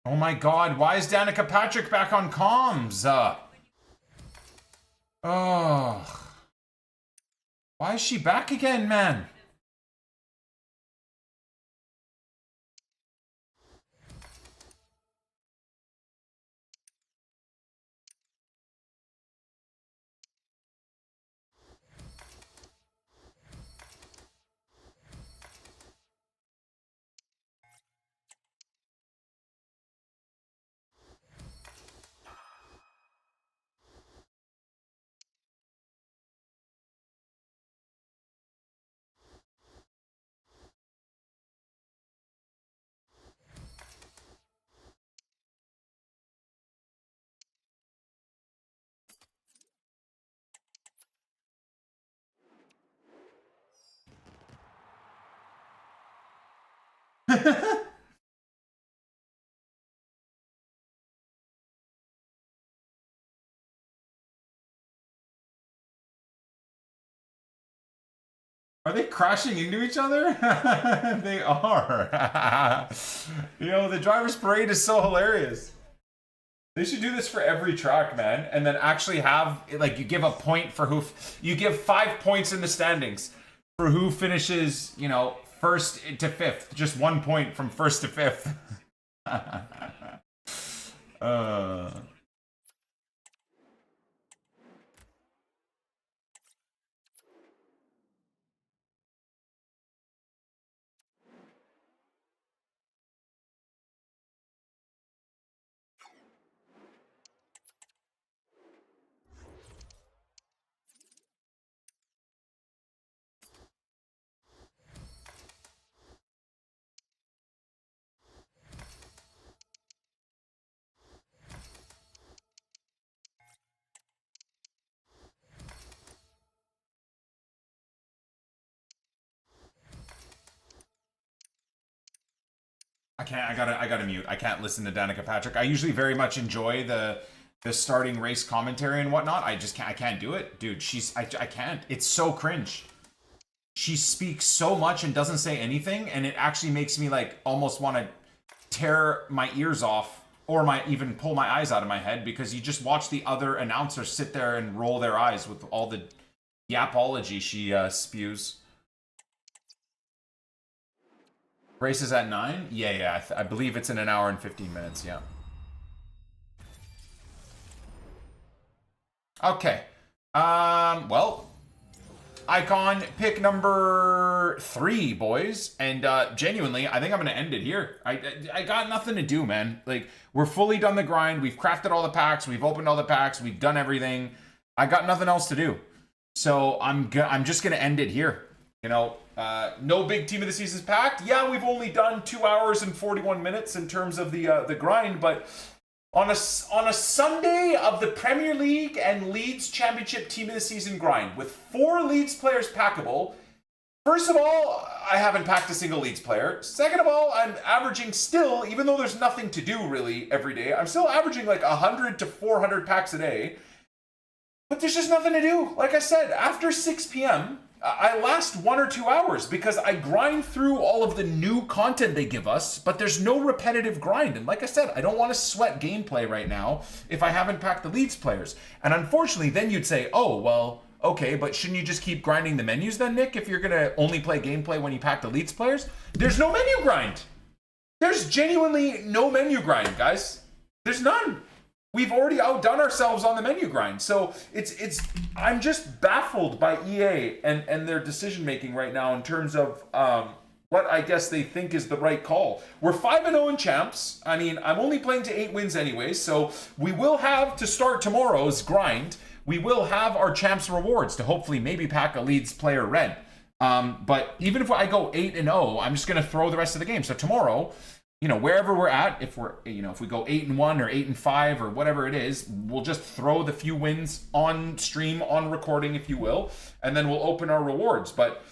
Oh my god, why is Danica Patrick back on comms? Oh. Why is she back again, man? Are they crashing into each other? They are. You know, the driver's parade is so hilarious. They should do this for every track, man. And then actually have, like, you give a point for who... You give 5 points in the standings for who finishes, you know, first to fifth. Just 1 point from first to fifth. I gotta mute. I can't listen to Danica Patrick. I usually very much enjoy the starting race commentary and whatnot. I can't do it. Dude, I can't. It's so cringe. She speaks so much and doesn't say anything, and it actually makes me like almost want to tear my ears off or even pull my eyes out of my head, because you just watch the other announcers sit there and roll their eyes with all the yapology she spews. Race is at 9? Yeah. I believe it's in an hour and 15 minutes, yeah. Okay. Well, Icon pick number 3, boys. And genuinely, I think I'm going to end it here. I got nothing to do, man. Like, we're fully done the grind. We've crafted all the packs. We've opened all the packs. We've done everything. I got nothing else to do. So I'm just going to end it here. You know, no big team of the season's packed. Yeah, we've only done 2 hours and 41 minutes in terms of the grind, but on a Sunday of the Premier League and Leeds Championship team of the season grind with 4 Leeds players packable. First of all, I haven't packed a single Leeds player. Second of all, I'm averaging still, even though there's nothing to do really every day, I'm still averaging like 100 to 400 packs a day. But there's just nothing to do. Like I said, after 6 p.m., I last 1 or 2 hours because I grind through all of the new content they give us, but there's no repetitive grind. And like I said, I don't want to sweat gameplay right now if I haven't packed the Leeds players. And unfortunately, then you'd say, oh, well, okay, but shouldn't you just keep grinding the menus then, Nick, if you're going to only play gameplay when you pack the Leeds players? There's no menu grind. There's genuinely no menu grind, guys. There's none. We've already outdone ourselves on the menu grind. So I'm just baffled by EA and their decision making right now in terms of what I guess they think is the right call. We're 5-0 in champs. I mean, I'm only playing to 8 wins anyways, so we will have to start tomorrow's grind. We will have our champs rewards to hopefully maybe pack a Leeds player red. But even if I go 8-0, I'm just going to throw the rest of the game. So tomorrow, you know, wherever we're at, if we go 8-1 or 8-5 or whatever it is, we'll just throw the few wins on stream, on recording, if you will, and then we'll open our rewards. But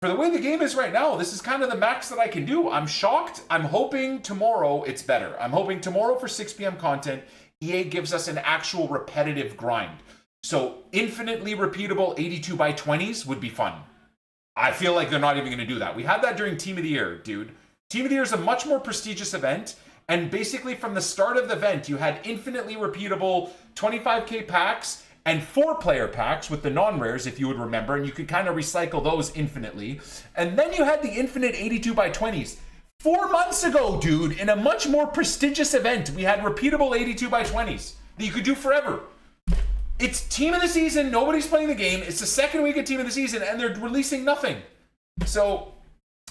for the way the game is right now, this is kind of the max that I can do. I'm shocked. I'm hoping tomorrow it's better. I'm hoping tomorrow for 6 p.m. content, EA gives us an actual repetitive grind. So infinitely repeatable 82 by 20s would be fun. I feel like they're not even going to do that. We had that during Team of the Year, dude. Team of the Year is a much more prestigious event, and basically from the start of the event, you had infinitely repeatable 25k packs and 4-player packs with the non-rares, if you would remember, and you could kind of recycle those infinitely. And then you had the infinite 82 by 20s. 4 months ago, dude, in a much more prestigious event, we had repeatable 82 by 20s that you could do forever. It's Team of the Season, nobody's playing the game, it's the second week of Team of the Season, and they're releasing nothing. So,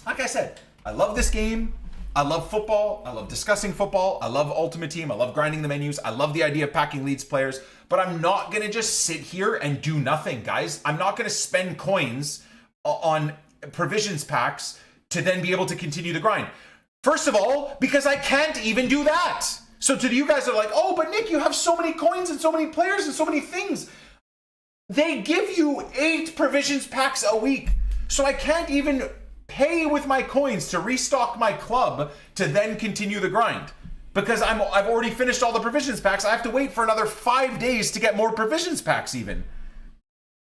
like I said, I love this game. I love football. I love discussing football. I love Ultimate Team. I love grinding the menus. I love the idea of packing Leeds players. But I'm not going to just sit here and do nothing, guys. I'm not going to spend coins on provisions packs to then be able to continue the grind. First of all, because I can't even do that. So to you guys that are like, oh, but Nick, you have so many coins and so many players and so many things. They give you 8 provisions packs a week. So I can't even pay with my coins to restock my club to then continue the grind. Because I've already finished all the provisions packs. I have to wait for another 5 days to get more provisions packs even.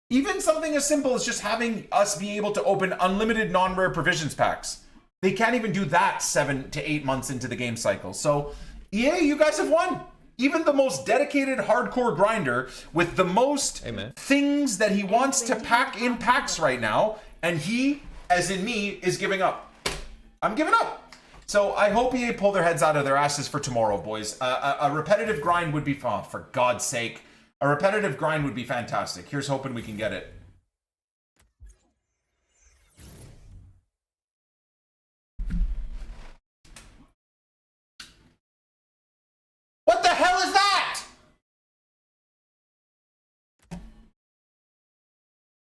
Even something as simple as just having us be able to open unlimited non-rare provisions packs. They can't even do that 7 to 8 months into the game cycle. So EA, you guys have won. Even the most dedicated hardcore grinder with the most things that he wants to pack in packs right now, and he, as in me, is giving up. I'm giving up. So I hope EA pull their heads out of their asses for tomorrow, boys. A repetitive grind would be fun, for God's sake. A repetitive grind would be fantastic. Here's hoping we can get it.